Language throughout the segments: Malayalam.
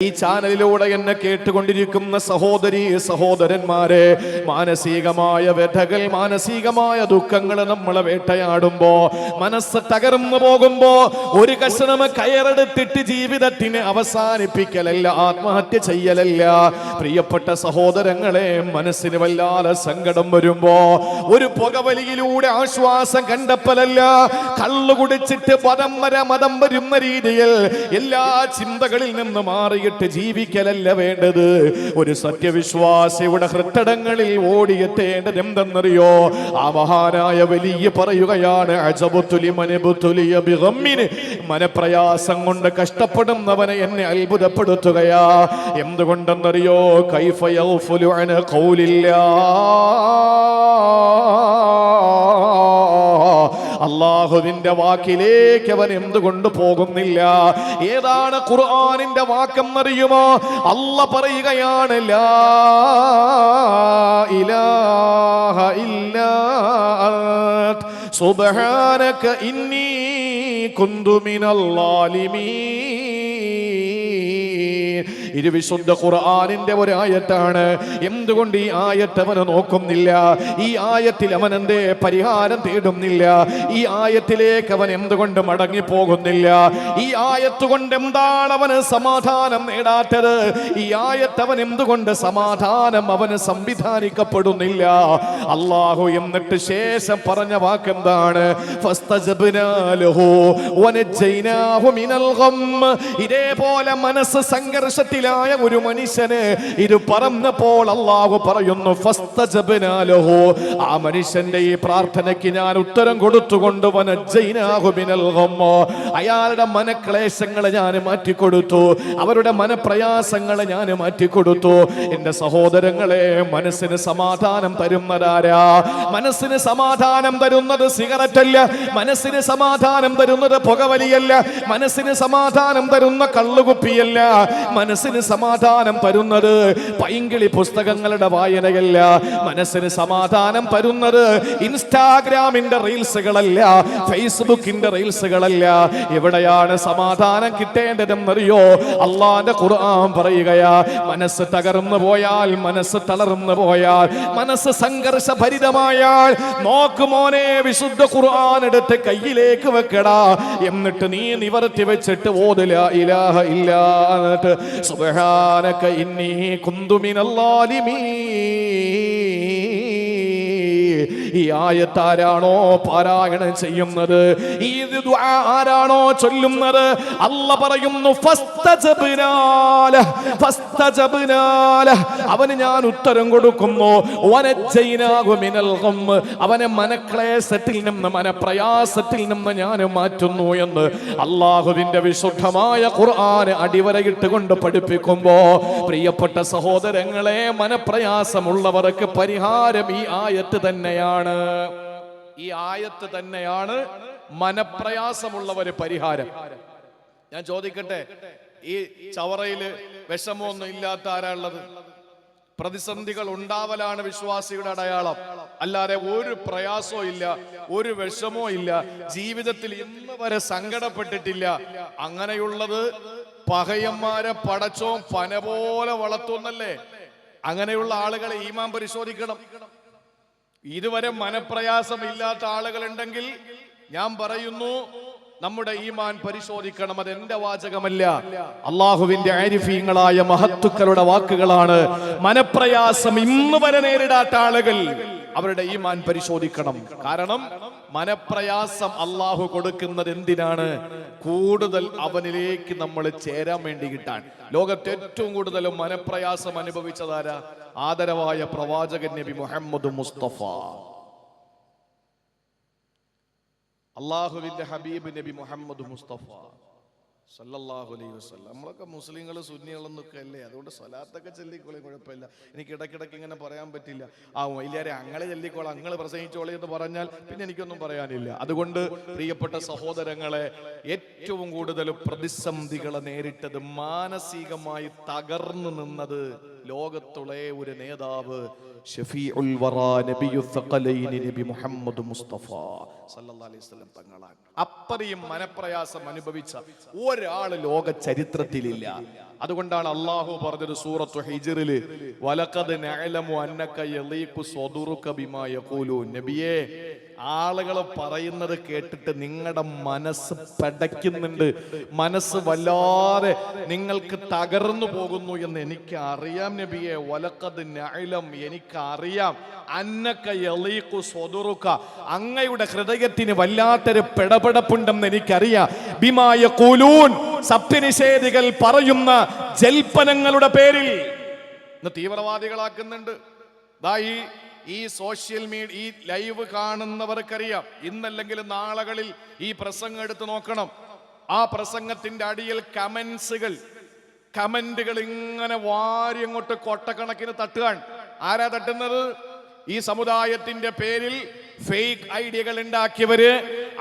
ഈ ചാനലിലൂടെ എന്നെ കേട്ടുകൊണ്ടിരിക്കുന്ന സഹോദരീ സഹോദരന്മാരെ, മാനസികമായ വ്യഥകൾ, മാനസികമായ ദുഃഖങ്ങൾ നമ്മളെ വേട്ടയാടുമ്പോ, മനസ്സ് തകർന്നു പോകുമ്പോ ഒരു കഷണം കയറെടുത്തിട്ട് ജീവിതത്തിന് അവസാനിപ്പിക്കലല്ല, ആത്മഹത്യ ചെയ്യലല്ല. പ്രിയപ്പെട്ട സഹോദരങ്ങളെ, മനസ്സിന് വല്ലാതെ സങ്കടം വരുമ്പോ ഒരു പുകവലിയിലൂടെ ആശ്വാസം കണ്ടെത്തലല്ല, കള്ളു കുടിച്ചിട്ട് മതം വരുന്ന രീതിയിൽ എല്ലാ ചിന്തകളിൽ നിന്ന് മാറി ജീവിക്കലല്ല വേണ്ടത്. ഒരു സത്യവിശ്വാസിയുടെ ഹൃദയങ്ങളിൽ ഓടിയെത്തേണ്ടത് എന്തെന്നറിയോ? ആ മഹാനായ വലിയ പറയുകയാണ്, മനപ്രയാസം കൊണ്ട് കഷ്ടപ്പെടുന്നവനെ എന്നെ അത്ഭുതപ്പെടുത്തുകയാ. എന്തുകൊണ്ടെന്നറിയോ? കൈഫ യഗ്ഫുലു അൻ ഖൗലില്ലാ, അല്ലാഹുവിന്റെ വാക്കിലേക്ക് അവൻ എന്തുകൊണ്ട് പോകുന്നില്ല? ഏതാണ് ഖുർആനിന്റെ വാക്കെന്നറിയുമോ? അല്ലാഹ് പറയുകയാണ്, ലാ ഇലാഹ ഇല്ലാ അൻത സുബ്ഹാനക ഇന്നി കുന്തു മിനൽ ളാലിമീൻ. ഇത് വിശുദ്ധ ഖുർആനിന്റെ ഒരു ആയത്താണ്. എന്തുകൊണ്ട് ഈ ആയത്ത് അവന് നോക്കുന്നില്ല? ഈ ആയത്തിൽ അവൻ എന്തേ പരിഹാരം തേടുന്നില്ല? ഈ ആയത്തിലേക്ക് അവൻ എന്തുകൊണ്ട് മടങ്ങിപ്പോകുന്നില്ല? ഈ ആയത്ത് കൊണ്ട് എന്താണ് അവന് സമാധാനം നേടാത്തത്? ഈ ആയത്ത് അവൻ എന്തുകൊണ്ട് സമാധാനം അവന് സംവിധാനിക്കപ്പെടുന്നില്ല? അല്ലാഹു എന്നിട്ട് ശേഷം പറഞ്ഞ വാക്കെന്താണ്? ഫസ്തജബ്നാ ലഹു വനജൈനാഹു മിനൽ ഗം. ഇതേപോലെ മനസ്സ് സംഘർഷത്തിൽ ഒരു മനുഷ്യന് ഇത് പറഞ്ഞപ്പോൾ അല്ലാഹു പറയുന്നു, ഫസ്തജബ്നാ ലഹു, ആ മനുഷ്യന്റെ ഈ പ്രാർത്ഥനയ്ക്ക് ഞാൻ ഉത്തരം കൊടുത്തുകൊണ്ട് വനജൈനാഹു മിനൽ ഗം, അയാളുടെ മനക്ലേശങ്ങളെ ഞാൻ മാറ്റിക്കൊടുത്തു, അവരുടെ മനപ്രയാസങ്ങളെ ഞാൻ മാറ്റിക്കൊടുത്തു. എന്റെ സഹോദരങ്ങളെ, മനസ്സിന് സമാധാനം തരുന്നതാരാ? മനസ്സിന് സമാധാനം തരുന്നത് സിഗരറ്റ് അല്ല, മനസ്സിന് സമാധാനം തരുന്നത് പുകവലിയല്ല, മനസ്സിന് സമാധാനം തരുന്ന കള്ളുകുപ്പിയല്ല, മനസ്സിന് സമാധാനം തരുന്നത് പൈങ്കിളി പുസ്തകങ്ങളുടെ വായനയല്ല, മനസ്സിന് സമാധാനം തരുന്നത് ഇൻസ്റ്റാഗ്രാമിന്റെ റീൽസുകളല്ല, ഫേസ്ബുക്കിന്റെ റീൽസുകളല്ല. എവിടെയാണ് സമാധാനം കിട്ടേണ്ടതെന്നറിയോ? അള്ളാന്റെ ഖുർആൻ പറയുകയാ, മനസ്സ് തകർന്നു പോയാൽ, മനസ്സ് തളർന്നു പോയാൽ, മനസ്സ് സംഘർഷഭരിതമായാൽ, നോക്കുമോനെ, വിശുദ്ധ ഖുർആൻ എടുത്ത് കയ്യിലേക്ക് വെക്കടാ, എന്നിട്ട് നീ നിവർത്തി വെച്ചിട്ട് ഓത് ലാ ഇലാഹ ഇല്ലാ അൻത സുബ്ഹാനക ഇന്നി കുന്തു മിനൽ ളാലിമീൻ. ഈ ആയത്ത് ആരാണോ പാരായണം ചെയ്യുന്നത്, ഈ ദുആ ആരാണോ ചൊല്ലുന്നത്, അല്ലാഹ് പറയുന്നു, ഫസ്തജബ്നാ ലഹു, അവന് ഞാൻ ഉത്തരം കൊടുക്കുന്നു, വനജൈനാഹു മിനൽ ഗം, അവനെ മനക്ലേശത്തിൽ നിന്ന്, മനപ്രയാസത്തിൽ നിന്ന് ഞാൻ മാറ്റുന്നു എന്ന് അല്ലാഹുവിന്റെ വിശുദ്ധമായ ഖുർആൻ അടിവരയിട്ടുകൊണ്ട് പഠിപ്പിക്കുമ്പോ, പ്രിയപ്പെട്ട സഹോദരങ്ങളെ, മനപ്രയാസമുള്ളവർക്ക് പരിഹാരം ഈ ആയത്ത് തന്നെയാണ്. ഈ ആയത്ത് തന്നെയാണ് മനപ്രയാസമുള്ളവര് പരിഹാരം. ഞാൻ ചോദിക്കട്ടെ, ഈ ചവറയില് വിഷമമൊന്നും ഇല്ലാത്ത ആരാളുള്ളത്? പ്രതിസന്ധികൾ ഉണ്ടാവലാണ് വിശ്വാസിയുടെ അടയാളം, അല്ലാതെ ഒരു പ്രയാസവും ഇല്ല, ഒരു വിഷമവും ഇല്ല, ജീവിതത്തിൽ ഇന്ന് വരെ സങ്കടപ്പെട്ടിട്ടില്ല. അങ്ങനെയുള്ളത് പകയന്മാരെ പടച്ചോൻ പന പോലെ വളർത്തുന്നല്ലേ? അങ്ങനെയുള്ള ആളുകളെ ഈമാൻ പരിശോധിക്കണം. ഇതുവരെ മനപ്രയാസം ഇല്ലാത്ത ആളുകളുണ്ടെങ്കിൽ ഞാൻ പറയുന്നു, നമ്മുടെ ഈമാൻ പരിശോധിക്കണം. അത് എന്റെ വാചകമല്ല, അള്ളാഹുവിന്റെ ആരിഫീങ്ങളായ മഹത്തുക്കളുടെ വാക്കുകളാണ്. മനപ്രയാസം ഇന്ന് വരെ നേരിടാത്ത ആളുകൾ അവരുടെ ഈമാൻ പരിശോധിക്കണം. കാരണം മനപ്രയാസം അള്ളാഹു കൊടുക്കുന്നത് എന്തിനാണ്? കൂടുതൽ അവനിലേക്ക് നമ്മൾ ചേരാൻ വേണ്ടി കിട്ടാൻ. ലോകത്ത് ഏറ്റവും കൂടുതൽ മനപ്രയാസം അനുഭവിച്ചതാരാ? ആദരവായ പ്രവാചകൻ നബി മുഹമ്മദ് മുസ്തഫ, അള്ളാഹുവിന്റെ ഹബീബ് നബി മുഹമ്മദ് മുസ്തഫ സല്ലല്ലാഹു അലൈഹി വസല്ലം. നമ്മളൊക്കെ മുസ്ലിങ്ങൾ സുന്നികളെന്നൊക്കെ അല്ലേ, അതുകൊണ്ട് സ്വലാത്തൊക്കെ ചൊല്ലിക്കോളെ, കുഴപ്പമില്ല. എനിക്ക് ഇടയ്ക്കിടയ്ക്ക് ഇങ്ങനെ പറയാൻ പറ്റില്ല, ആ വലിയാരെ അങ്ങളെ ചൊല്ലിക്കോളാം, അങ്ങള് പ്രസംഗിച്ചോളെ എന്ന് പറഞ്ഞാൽ പിന്നെ എനിക്കൊന്നും പറയാനില്ല. അതുകൊണ്ട് പ്രിയപ്പെട്ട സഹോദരങ്ങളെ, ഏറ്റവും കൂടുതൽ പ്രതിസന്ധികളെ നേരിട്ടത്, മാനസികമായി തകർന്നു നിന്നത് ലോകത്തുള്ള ഒരു നേതാവ് ഷഫീഉൽ വറാ നബിയു സഖലൈൻ നബി മുഹമ്മദ് മുസ്തഫ സല്ലല്ലാഹു അലൈഹി വസല്ലം തങ്ങളാണ്. അത്രയും മനപ്രയാസം അനുഭവിച്ച ഒരാൾ ലോക ചരിത്രത്തിലില്ല. അതുകൊണ്ടാണ് അല്ലാഹു പറഞ്ഞത് സൂറത്തു ഹിജ്റിൽ, വലഖദ് നഅലമു അന്നക യളീഖു സ്വദുറുക ബിമാ യഖൂലൂൻ. നബിയേ, ആളുകൾ പറയുന്നത് കേട്ടിട്ട് നിങ്ങളുടെ മനസ്സ് പടയ്ക്കുന്നുണ്ട്, മനസ്സ് വല്ലാതെ നിങ്ങൾക്ക് തകർന്നു പോകുന്നു എന്ന് എനിക്ക് അറിയാം നബിയെ. വലഖദ് നഅലം, എനിക്കറിയാം, അന്നക യളീഖു സ്വദുറുക, അങ്ങയുടെ ഹൃദയത്തിന് വല്ലാത്തൊരു പിടപെടപ്പുണ്ടെന്ന് എനിക്കറിയാം. ബിമാ യഖൂലൂൻ, സത്യനിഷേധികൾ പറയുന്ന ജൽപ്പനങ്ങളുടെ പേരിൽ ഇന്ന് തീവ്രവാദികളാക്കുന്നുണ്ട്. ഈ സോഷ്യൽ മീഡിയ, ഈ ലൈവ് കാണുന്നവർക്കറിയാം, ഇന്നല്ലെങ്കിൽ നാളുകളിൽ ഈ പ്രസംഗം എടുത്ത് നോക്കണം. ആ പ്രസംഗത്തിന്റെ അടിയിൽ കമന്റുകൾ ഇങ്ങനെ വാരി അങ്ങോട്ട് കൊട്ടക്കണക്കിന് തട്ടുകയാണ്. ആരാ തട്ടുന്നത്? ഈ സമുദായത്തിന്റെ പേരിൽ ഫേക്ക് ഐഡിയകൾ ഉണ്ടാക്കിയവര്,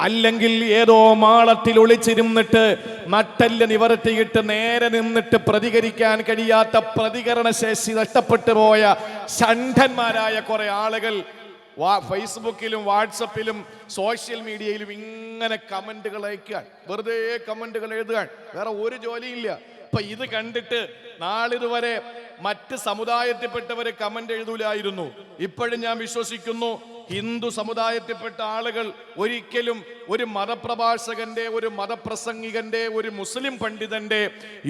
അല്ലെങ്കിൽ ഏതോ മാളത്തിൽ ഒളിച്ചിരുന്നിട്ട് നട്ടല് നിവർത്തിയിട്ട് നേരെ നിന്നിട്ട് പ്രതികരിക്കാൻ കഴിയാത്ത പ്രതികരണ ശേഷി നഷ്ടപ്പെട്ടു പോയ ഷണ്ഡന്മാരായ കുറെ ആളുകൾ ഫേസ്ബുക്കിലും വാട്സപ്പിലും സോഷ്യൽ മീഡിയയിലും ഇങ്ങനെ കമന്റുകൾ അയക്കാൻ, വെറുതെ കമന്റുകൾ എഴുതുകയാണ്. വേറെ ഒരു ജോലിയില്ല. ഇപ്പൊ ഇത് കണ്ടിട്ട് നാളിതുവരെ മറ്റ് സമുദായത്തിൽപ്പെട്ടവര് കമന്റ് എഴുതൂലായിരുന്നു. ഇപ്പോഴും ഞാൻ വിശ്വസിക്കുന്നു, ഹിന്ദു സമുദായത്തിൽപ്പെട്ട ആളുകൾ ഒരിക്കലും ഒരു മതപ്രഭാഷകന്റെ, ഒരു മതപ്രസംഗികന്റെ, ഒരു മുസ്ലിം പണ്ഡിതന്റെ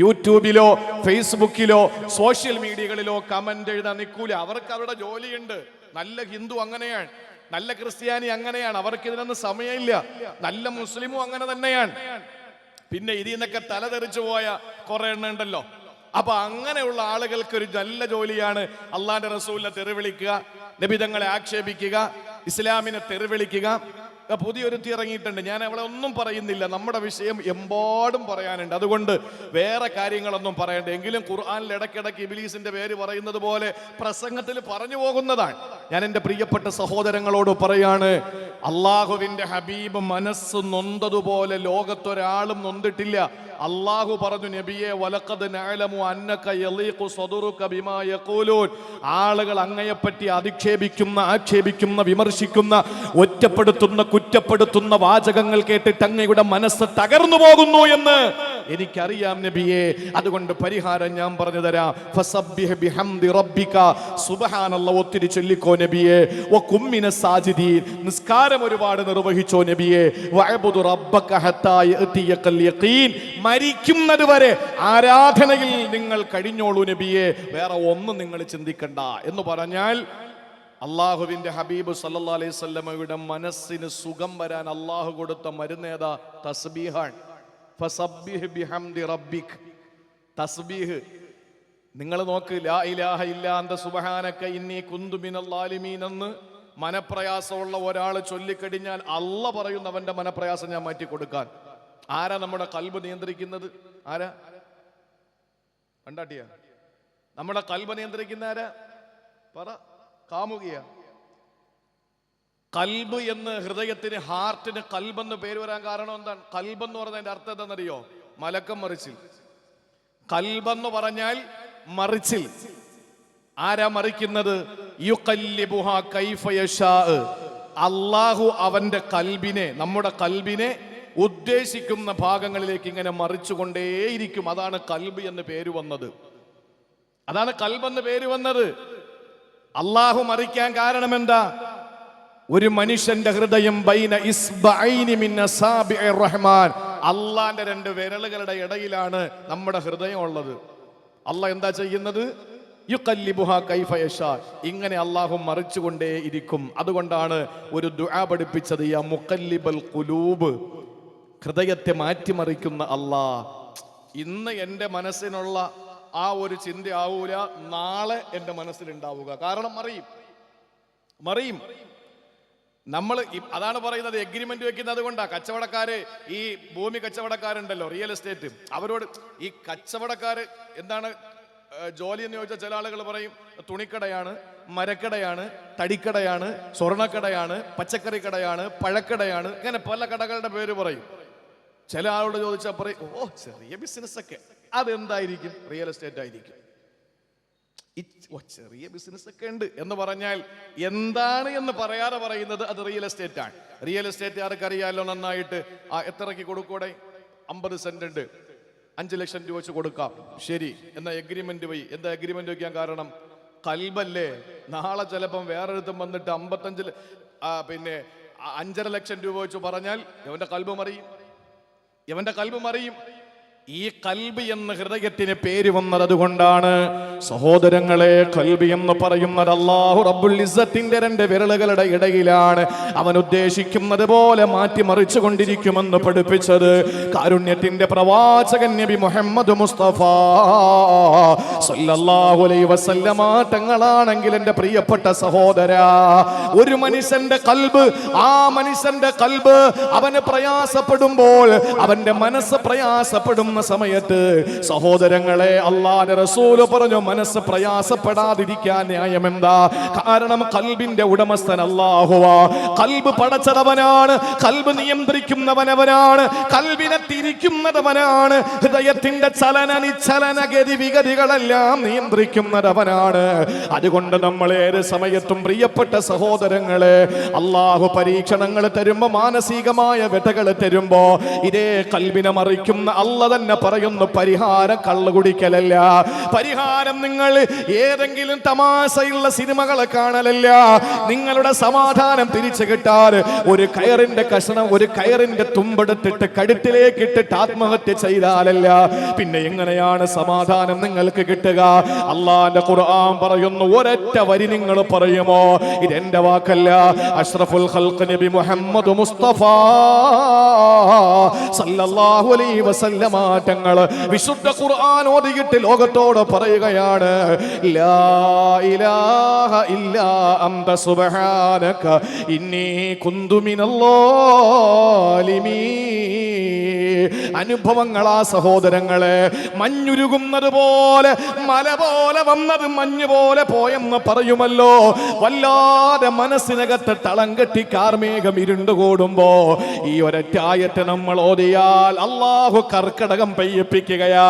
യൂട്യൂബിലോ ഫേസ്ബുക്കിലോ സോഷ്യൽ മീഡിയകളിലോ കമന്റ് എഴുതാൻ നിൽക്കൂല. അവർക്ക് അവരുടെ ജോലിയുണ്ട്. നല്ല ഹിന്ദു അങ്ങനെയാണ്, നല്ല ക്രിസ്ത്യാനി അങ്ങനെയാണ്, അവർക്ക് ഇതിനൊന്നും സമയമില്ല. നല്ല മുസ്ലിമും അങ്ങനെ തന്നെയാണ്. പിന്നെ ഇതിൽ നിന്നൊക്കെ തലതെറിച്ചു പോയ കുറെ എണ്ണം ഉണ്ടല്ലോ. അപ്പൊ അങ്ങനെയുള്ള ആളുകൾക്ക് ഒരു നല്ല ജോലിയാണ് അള്ളാന്റെ റസൂലിനെ തെറിവിളിക്കുക, നബിതങ്ങളെ ആക്ഷേപിക്കുക, ഇസ്ലാമിനെ തെറിവിളിക്കുക. പുതിയൊരു ഇറങ്ങിയിട്ടുണ്ട്, ഞാൻ അവളെ ഒന്നും പറയുന്നില്ല, നമ്മുടെ വിഷയം എമ്പാടും പറയാനുണ്ട്, അതുകൊണ്ട് വേറെ കാര്യങ്ങളൊന്നും പറയണ്ട. എങ്കിലും ഖുർആനിൽ ഇടയ്ക്കിടയ്ക്ക് ഇബ്ലീസിന്റെ പേര് പറയുന്നത് പോലെ പ്രസംഗത്തിൽ പറഞ്ഞു പോകുന്നതാണ്. ഞാൻ എൻ്റെ പ്രിയപ്പെട്ട സഹോദരങ്ങളോട് പറയാണ്, അള്ളാഹുവിന്റെ ഹബീബ് മനസ്സ് നൊന്തതുപോലെ ലോകത്തൊരാളും നൊന്തിട്ടില്ല. അള്ളാഹു പറഞ്ഞു, നബിയെ, വലഖദ് നഅലമു അന്നക യളീഖു സ്വദുറുക ബിമാ യഖൂലൂൻ. ആളുകൾ അങ്ങയെപ്പറ്റി അധിക്ഷേപിക്കുന്ന, ആക്ഷേപിക്കുന്ന, വിമർശിക്കുന്ന, ഒറ്റപ്പെടുത്തുന്ന, കുറ്റപ്പെടുത്തുന്ന വാചകങ്ങൾ കേട്ടിട്ട് അങ്ങയുടെ മനസ്സ് തകർന്നു പോകുന്നു എന്ന് എനിക്കറിയാം നബിയെ. അതുകൊണ്ട് പരിഹാരം ഞാൻ പറഞ്ഞു തരാം. ഫസബ്ബിഹ് ബിഹംദി റബ്ബിക, സുബ്ഹാനല്ലാഹ് ഒത്തിരി ചൊല്ലിക്കോ നബിയെ. വകും മിനസ് സാജിദീൻ, നിസ്കാരം ഒരുപാട് നിർവഹിച്ചോ നബിയെ. വഅബ്ദു റബ്ബക ഹത്താ യഅതിയകൽ യഖീൻ, മരിക്കുന്നത് വരെ ആരാധനയിൽ നിങ്ങൾ കഴിഞ്ഞോളൂ നബിയെ, വേറെ ഒന്നും നിങ്ങൾ ചിന്തിക്കണ്ട എന്ന് പറഞ്ഞാൽ അള്ളാഹുവിന്റെ ഹബീബ് സല്ലല്ലാഹു അലൈഹി വസല്ലമയുടെ മനസ്സിന് സുഖം വരാൻ അള്ളാഹു കൊടുത്ത മരുന്നേതാ? തസ്ബീഹാൻ. ഫസബ്ബിഹ് ബിഹംദി റബ്ബിക്. തസ്ബീഹ് നിങ്ങൾ നോക്ക്, ലാ ഇലാഹ ഇല്ലാ അന്ത സുബ്ഹാനക ഇന്നി കുന്തു മിനൽ ളാലിമീൻ എന്ന് മനപ്രയാസമുള്ള ഒരാൾ ചൊല്ലിക്കഴിഞ്ഞാൽ അള്ളാഹ് പറയുന്ന അവന്റെ മനപ്രയാസം ഞാൻ മാറ്റി കൊടുക്കാൻ. ആരാ നമ്മുടെ കൽബ് നിയന്ത്രിക്കുന്നത്? ആരാ? കണ്ടാട്ടിയ നമ്മുടെ കൽബ് നിയന്ത്രിക്കുന്ന ആരാ? പറ. കാമുകിയ. കൽബ് എന്ന് ഹൃദയത്തിന്, ഹാർട്ടിന് കൽബെന്ന് പേര് വരാൻ കാരണം എന്താണ്? കൽബെന്ന് പറഞ്ഞതിന്റെ അർത്ഥം എന്താണെന്നറിയോ? മലക്കം മറിച്ചിൽ. കൽബെന്ന് പറഞ്ഞാൽ മറിച്ചിൽ. ആരാ മറിക്കുന്നത്? യുഖല്ലിബുഹാ കൈഫ യശാ. അല്ലാഹു അവന്റെ കൽബിനെ, നമ്മുടെ കൽബിനെ ഉദ്ദേശിക്കുന്ന ഭാഗങ്ങളിലേക്ക് ഇങ്ങനെ മറിച്ചുകൊണ്ടേയിരിക്കും. അതാണ് കൽബ് എന്ന് പേര് വന്നത്. അതാണ് കൽബെന്ന് പേര് വന്നത്. അള്ളാഹു മറിക്കാൻ കാരണം എന്താ? ഒരു മനുഷ്യന്റെ ഹൃദയം ബൈന ഇസ്ബഅൈനി മിൻ അസാബിഇർ റഹ്മാൻ, അള്ളാന്റെ രണ്ട് വിരലുകളുടെ ഇടയിലാണ് നമ്മുടെ ഹൃദയം ഉള്ളത്. അള്ളാഹ് എന്താ ചെയ്യുന്നത്? യുഖല്ലിബുഹാ കൈഫ യശാ. ഇങ്ങനെ അള്ളാഹു മറിച്ചുകൊണ്ടേ ഇരിക്കും. അതുകൊണ്ടാണ് ഒരു ദുആ പഠിപ്പിച്ചത്, യാ മുഖല്ലിബൽ ഖുലൂബ്, ഹൃദയത്തെ മാറ്റിമറിക്കുന്ന അള്ളാഹ്. ഇന്ന് എൻ്റെ മനസ്സിനുള്ള ആ ഒരു ചിന്ത ആവൂല നാളെ എൻ്റെ മനസ്സിലുണ്ടാവുക. കാരണം മറിയും. നമ്മൾ അതാണ് പറയുന്നത്, എഗ്രിമെന്റ് വെക്കുന്നത് കൊണ്ടാ. കച്ചവടക്കാര്, ഈ ഭൂമി കച്ചവടക്കാരുണ്ടല്ലോ, റിയൽ എസ്റ്റേറ്റ്, അവരോട് ഈ കച്ചവടക്കാര് എന്താണ് ജോലി എന്ന് ചോദിച്ചാൽ ചില ആളുകൾ പറയും തുണിക്കടയാണ്, മരക്കടയാണ്, തടിക്കടയാണ്, സ്വർണ്ണക്കടയാണ്, പച്ചക്കറി കടയാണ്, പഴക്കടയാണ്, ഇങ്ങനെ പല കടകളുടെ പേര് പറയും. ചില ആളോട് ചോദിച്ചാൽ പറയും, ഓ ചെറിയ ബിസിനസ് ഒക്കെ. അതെന്തായിരിക്കും? റിയൽ എസ്റ്റേറ്റ് ആയിരിക്കും. ചെറിയ ബിസിനസ് ഒക്കെ ഉണ്ട് എന്ന് പറഞ്ഞാൽ എന്താണ് എന്ന് പറയാതെ പറയുന്നത് അത് റിയൽ എസ്റ്റേറ്റ് ആണ്. റിയൽ എസ്റ്റേറ്റ് ആർക്കറിയാലോ നന്നായിട്ട്. എത്രയ്ക്ക് കൊടുക്കൂടെ? 50 സെന്റ് ഉണ്ട്, 5 ലക്ഷം രൂപ വെച്ച് കൊടുക്കാം. ശരി, എന്നാ എഗ്രിമെന്റ് പോയി. എന്താ എഗ്രിമെന്റ് വയ്ക്കാൻ കാരണം? കൽബല്ലേ. നാളെ ചിലപ്പം വേറൊരുത്തം വന്നിട്ട് 55 5.5 ലക്ഷം രൂപ വെച്ച് പറഞ്ഞാൽ ഇവന്റെ കൽബ് മറിയും. ഈ കൽബ് എന്ന ഹൃദയത്തിന് പേര് വന്നത് അതുകൊണ്ടാണ്. സഹോദരങ്ങളെ, കൽബ് എന്ന് പറയുന്നത് അല്ലാഹു റബ്ബുൽ ഇസ്സത്തിന്റെ 2 വിരലുകളുടെ ഇടയിലാണ്. അവൻ ഉദ്ദേശിക്കുന്നത് പോലെ മാറ്റിമറിച്ചു കൊണ്ടിരിക്കുമെന്ന് പഠിപ്പിച്ചത് കാരുണ്യത്തിന്റെ പ്രവാചകൻ നബി മുഹമ്മദ് മുസ്തഫ സല്ലല്ലാഹു അലൈഹി വസല്ലമ തങ്ങളാണെങ്കിൽ എൻ്റെ പ്രിയപ്പെട്ട സഹോദരാ, ഒരു മനുഷ്യന്റെ കൽബ്, ആ മനുഷ്യന്റെ കൽബ് അവന് പ്രയാസപ്പെടുമ്പോൾ, അവന്റെ മനസ്സ് പ്രയാസപ്പെടും സമയത്ത് സഹോദരങ്ങളെ, അല്ലാഹുവിന്റെ റസൂൽ പറഞ്ഞു മനസ്സ് പ്രയാസപ്പെടാതിരിക്കാൻ ന്യായം എന്താ? കാരണം കൽബിന്റെ ഉടമസ്ഥൻ അല്ലാഹുവാ. കൽബ് പടച്ചവനാണ്, കൽബ് നിയന്ത്രിക്കുന്നവനവനാണ്, കൽബിനെ തിരിക്കുന്നവനാണ്, ഹൃദയത്തിന്റെ ചലന നിശ്ചലന ഗതിവിഗതികളെല്ലാം നിയന്ത്രിക്കുന്നവനാണ്. അതുകൊണ്ട് നമ്മൾ ഏത് സമയത്തും പ്രിയപ്പെട്ട സഹോദരങ്ങളെ, അല്ലാഹു പരീക്ഷണങ്ങൾ തരുമ്പോ, മാനസികമായ വ്യതകൾ തരുമ്പോ, ഇതേ കൽബിനെ മറിക്കുന്ന അല്ലാഹു തന്നെ പറയുന്നു, പരിഹാരം കള്ളു കുടിക്കലല്ല, പരിഹാരം നിങ്ങൾ ഏതെങ്കിലും തമാശയുള്ള സിനിമകളെ കാണലല്ല, നിങ്ങളുടെ സമാധാനം തിരിച്ചു കിട്ടാൻ ഒരു കയറിന്റെ കഷണം, ഒരു കയറിന്റെ തുമ്പെടുത്തിട്ട് കഴുത്തിലേക്ക് ഇട്ടിട്ട് ആത്മഹത്യ ചെയ്താലല്ല. പിന്നെ എങ്ങനെയാണ് സമാധാനം നിങ്ങൾക്ക് കിട്ടുക? അല്ലാഹുവിന്റെ ഖുർആൻ പറയുന്നു, ഒരൊറ്റ വരി നിങ്ങൾ പറയുമോ? ഇതെന്റെ വാക്കല്ല, അഷ്റഫുൽ ഖൽഖ് നബി മുഹമ്മദ് മുസ്തഫ സല്ലല്ലാഹു അലൈഹി വസല്ലമ തങ്ങൾ വിശുദ്ധ ഖുർആൻ ഓതിയിട്ട് ലോകത്തോട് പറയുകയാണ്, ലാ ഇലാഹ ഇല്ലാ അൻത സുബ്ഹാനക ഇന്നി കുന്തു മിനൽ-ളാലിമീൻ. അനുഭവങ്ങളാ സഹോദരങ്ങളെ, മഞ്ഞുരുകുന്നത് പോലെ, മല പോലെ വന്നത് മഞ്ഞ് പോലെ പോയെന്ന് പറയുമല്ലോ. വല്ലാതെ മനസ്സിനകത്ത് തളം കെട്ടി കാർമേഘം ഇരുണ്ടുകൂടുമ്പോ ഈ ഒരറ്റായത്തെ നമ്മൾ ഓതിയാൽ അല്ലാഹു കർക്കടകം പെയ്യിപ്പിക്കുകയാ.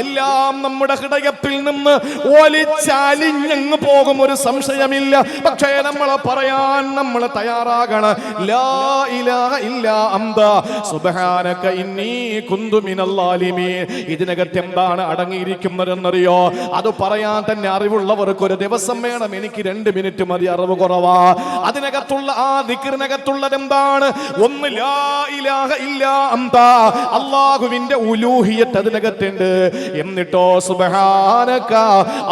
എല്ലാം നമ്മുടെ ഹൃദയത്തിൽ നിന്ന് ഒലിച്ചലിഞ്ഞങ്ങ് പോകും, ഒരു സംശയമില്ല. പക്ഷേ നമ്മൾ പറയാൻ നമ്മൾ തയ്യാറാകണം, ലാ ഇലാഹ ഇല്ലാ അൻത സുബ്ഹാനക ഇന്നി കുന്തു മിനൽ-ളാലിമീൻ. ഇതിനകത്ത് എന്താണ് അടങ്ങിയിരിക്കുന്നതെന്നറിയോ? അത് പറയാൻ തന്നെ അറിവുള്ളവർക്ക് ഒരു ദിവസം വേണം, എനിക്ക് 2 മിനിറ്റ് മതി, അറിവ് കുറവാ. അതിനകത്തുള്ള ആ ദിക്റിനകത്തുള്ളത് എന്താണ്? ഒന്ന് ലാ ഇലാഹ ഇല്ലാ അൻത, അല്ലാഹുവിന്റെ ഉലൂഹിയത്ത് അതിനകത്തുണ്ട്. എന്നിട്ടോ സുബ്ഹാനക,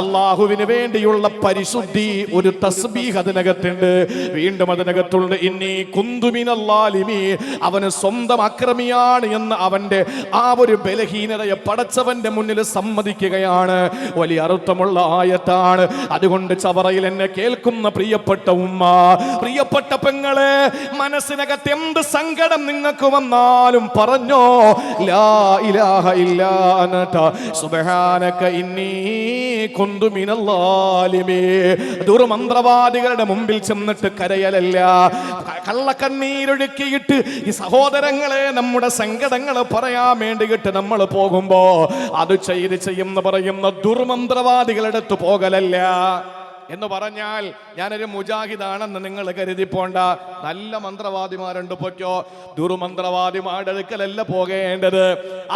അല്ലാഹുവിന് വേണ്ടിയുള്ള പരിശുദ്ധി, ഒരു തസ്ബീഹ് അതിനകത്തുണ്ട്. വീണ്ടും അതിനകത്തുള്ള ഇന്നി കുന്തു മിനൽ-ളാലിമീൻ, അവന് സ്വന്തം അക്രമിയാണ് എന്ന് അവന്റെ ആ ഒരു ബലഹീനതയെ പടച്ചവന്റെ മുന്നിൽ സമ്മതിക്കുകയാണ്. വലിയ അർത്ഥമുള്ള ആയത്താണ്. അതുകൊണ്ട് ചവറയിൽ എന്നെ കേൾക്കുന്ന പ്രിയപ്പെട്ട ഉമ്മ, പ്രിയപ്പെട്ട പെങ്ങളെ, മനസ്സിനകത്ത് എന്ത് സങ്കടം നിങ്ങൾക്ക് വന്നാലും പറഞ്ഞോ, ലാ ഇലാഹ ഇല്ലാ അൻത സുബ്ഹാനക ഇന്നി കുന്തു മിനൽ-ളാലിമീൻ. ദുർമന്ത്രവാദികളുടെ മുമ്പിൽ ചെന്നിട്ട് കരയലല്ല, കള്ളക്കണ്ണീരൊഴുക്കിയിട്ട് ഈ സഹോദരങ്ങളെ നമ്മുടെ സങ്കടങ്ങൾ പറയാൻ വേണ്ടിയിട്ട് നമ്മൾ പോകുമ്പോ അത് ചെയ്യുന്ന പറയുന്ന ദുർമന്ത്രവാദികളുടെ അടുത്ത് പോകലല്ല. എന്ന് പറഞ്ഞാൽ ഞാനൊരു മുജാഹിദാണെന്ന് നിങ്ങൾ കരുതി പോണ്ട. നല്ല മന്ത്രവാദിമാരുണ്ട്, പൊയ്ക്കോ. ദുർമന്ത്രവാദിമാരുടെ അടുക്കലല്ല പോകേണ്ടത്.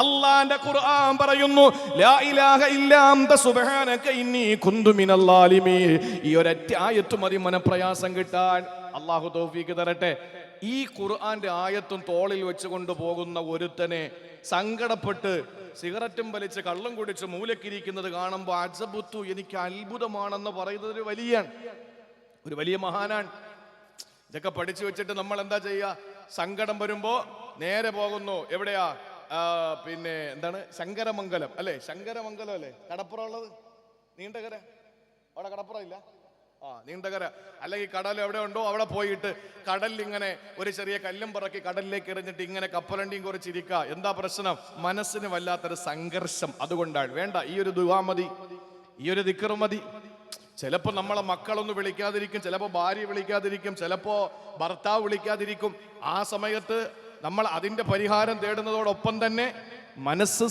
അല്ലാഹുവിന്റെ ഖുർആൻ പറയുന്നു, ലാ ഇലാഹ ഇല്ലാ അൻത സുബ്ഹാനക ഇന്നി കുന്തു മിനൽ-ളാലിമീൻ. ഈ ഒരൊറ്റ ആയത്ത് മതി മനപ്രയാസം കിട്ടാൻ. അല്ലാഹു തൗഫീഖ് തരട്ടെ. ഈ ഖുർആന്റെ ആയത്തും തോളിൽ വെച്ചുകൊണ്ട് പോകുന്ന ഒരുത്തനെ സങ്കടപ്പെട്ട് സിഗരറ്റും വലിച്ച് കള്ളും കുടിച്ച് മൂലക്കിരിക്കുന്നത് കാണുമ്പോൾ അജബുത്തു, എനിക്ക് അത്ഭുതമാണെന്ന് പറയുന്നത് ഒരു വലിയ മഹാനാണ്. ഇതൊക്കെ പഠിച്ചു വെച്ചിട്ട് നമ്മൾ എന്താ ചെയ്യുക? സങ്കടം വരുമ്പോ നേരെ പോകുന്നു. എവിടെയാ? എന്താണ്, ശങ്കരമംഗലം അല്ലെ? ശങ്കരമംഗലം അല്ലേ കടപ്പുറം ഉള്ളത്? നീണ്ടകര. അവിടെ കടപ്പുറം ഇല്ല? നീണ്ടകര. അല്ലെങ്കിൽ കടൽ എവിടെ ഉണ്ടോ അവിടെ പോയിട്ട് കടലിൽ ഇങ്ങനെ ഒരു ചെറിയ കല്ലും പറക്കി കടലിലേക്ക് എറിഞ്ഞിട്ട് ഇങ്ങനെ കപ്പലണ്ടിയും കുറിച്ചിരിക്കുക. എന്താ പ്രശ്നം? മനസ്സിന് വല്ലാത്തൊരു സംഘർഷം. അതുകൊണ്ടാണ് വേണ്ട, ഈ ഒരു ദുആ മതി, ഈ ഒരു ദിക്ർ മതി. ചിലപ്പോൾ നമ്മളെ മക്കളൊന്നും വിളിക്കാതിരിക്കും, ചിലപ്പോൾ ഭാര്യ വിളിക്കാതിരിക്കും, ചിലപ്പോൾ ഭർത്താവ് വിളിക്കാതിരിക്കും. ആ സമയത്ത് നമ്മൾ അതിന്റെ പരിഹാരം തേടുന്നതോടൊപ്പം തന്നെ മനസ്സ്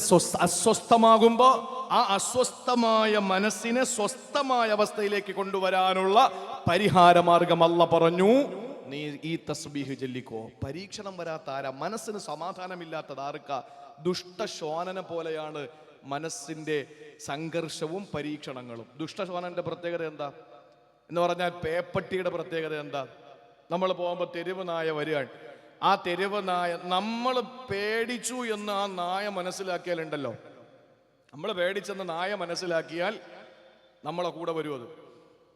അസ്വസ്ഥമാകുമ്പോ ആ അസ്വസ്ഥമായ മനസ്സിനെ സ്വസ്ഥമായ അവസ്ഥയിലേക്ക് കൊണ്ടുവരാനുള്ള പരിഹാരമാർഗം അല്ലാഹ് പറഞ്ഞു, നീ ഈ തസ്ബീഹ് ചൊല്ലിക്കോ. പരീക്ഷണം വരാത്ത ആരാ? മനസ്സിന് സമാധാനമില്ലാത്തത് ആർക്കാ? ദുഷ്ടശ്വാനനെ പോലെയാണ് മനസ്സിന്റെ സംഘർഷവും പരീക്ഷണങ്ങളും. ദുഷ്ടശ്വാനന്റെ പ്രത്യേകത എന്താ എന്ന് പറഞ്ഞാൽ, പേപ്പട്ടിയുടെ പ്രത്യേകത എന്താ? നമ്മൾ പോകുമ്പോൾ തെരുവ് നായ വരികയാണ്. ആ തെരുവ് നായ, നമ്മൾ പേടിച്ചു എന്ന് ആ നായ മനസ്സിലാക്കിയാലുണ്ടല്ലോ, നമ്മൾ പേടിച്ചെന്ന് നായ മനസ്സിലാക്കിയാൽ നമ്മളെ കൂടെ വരും. അത്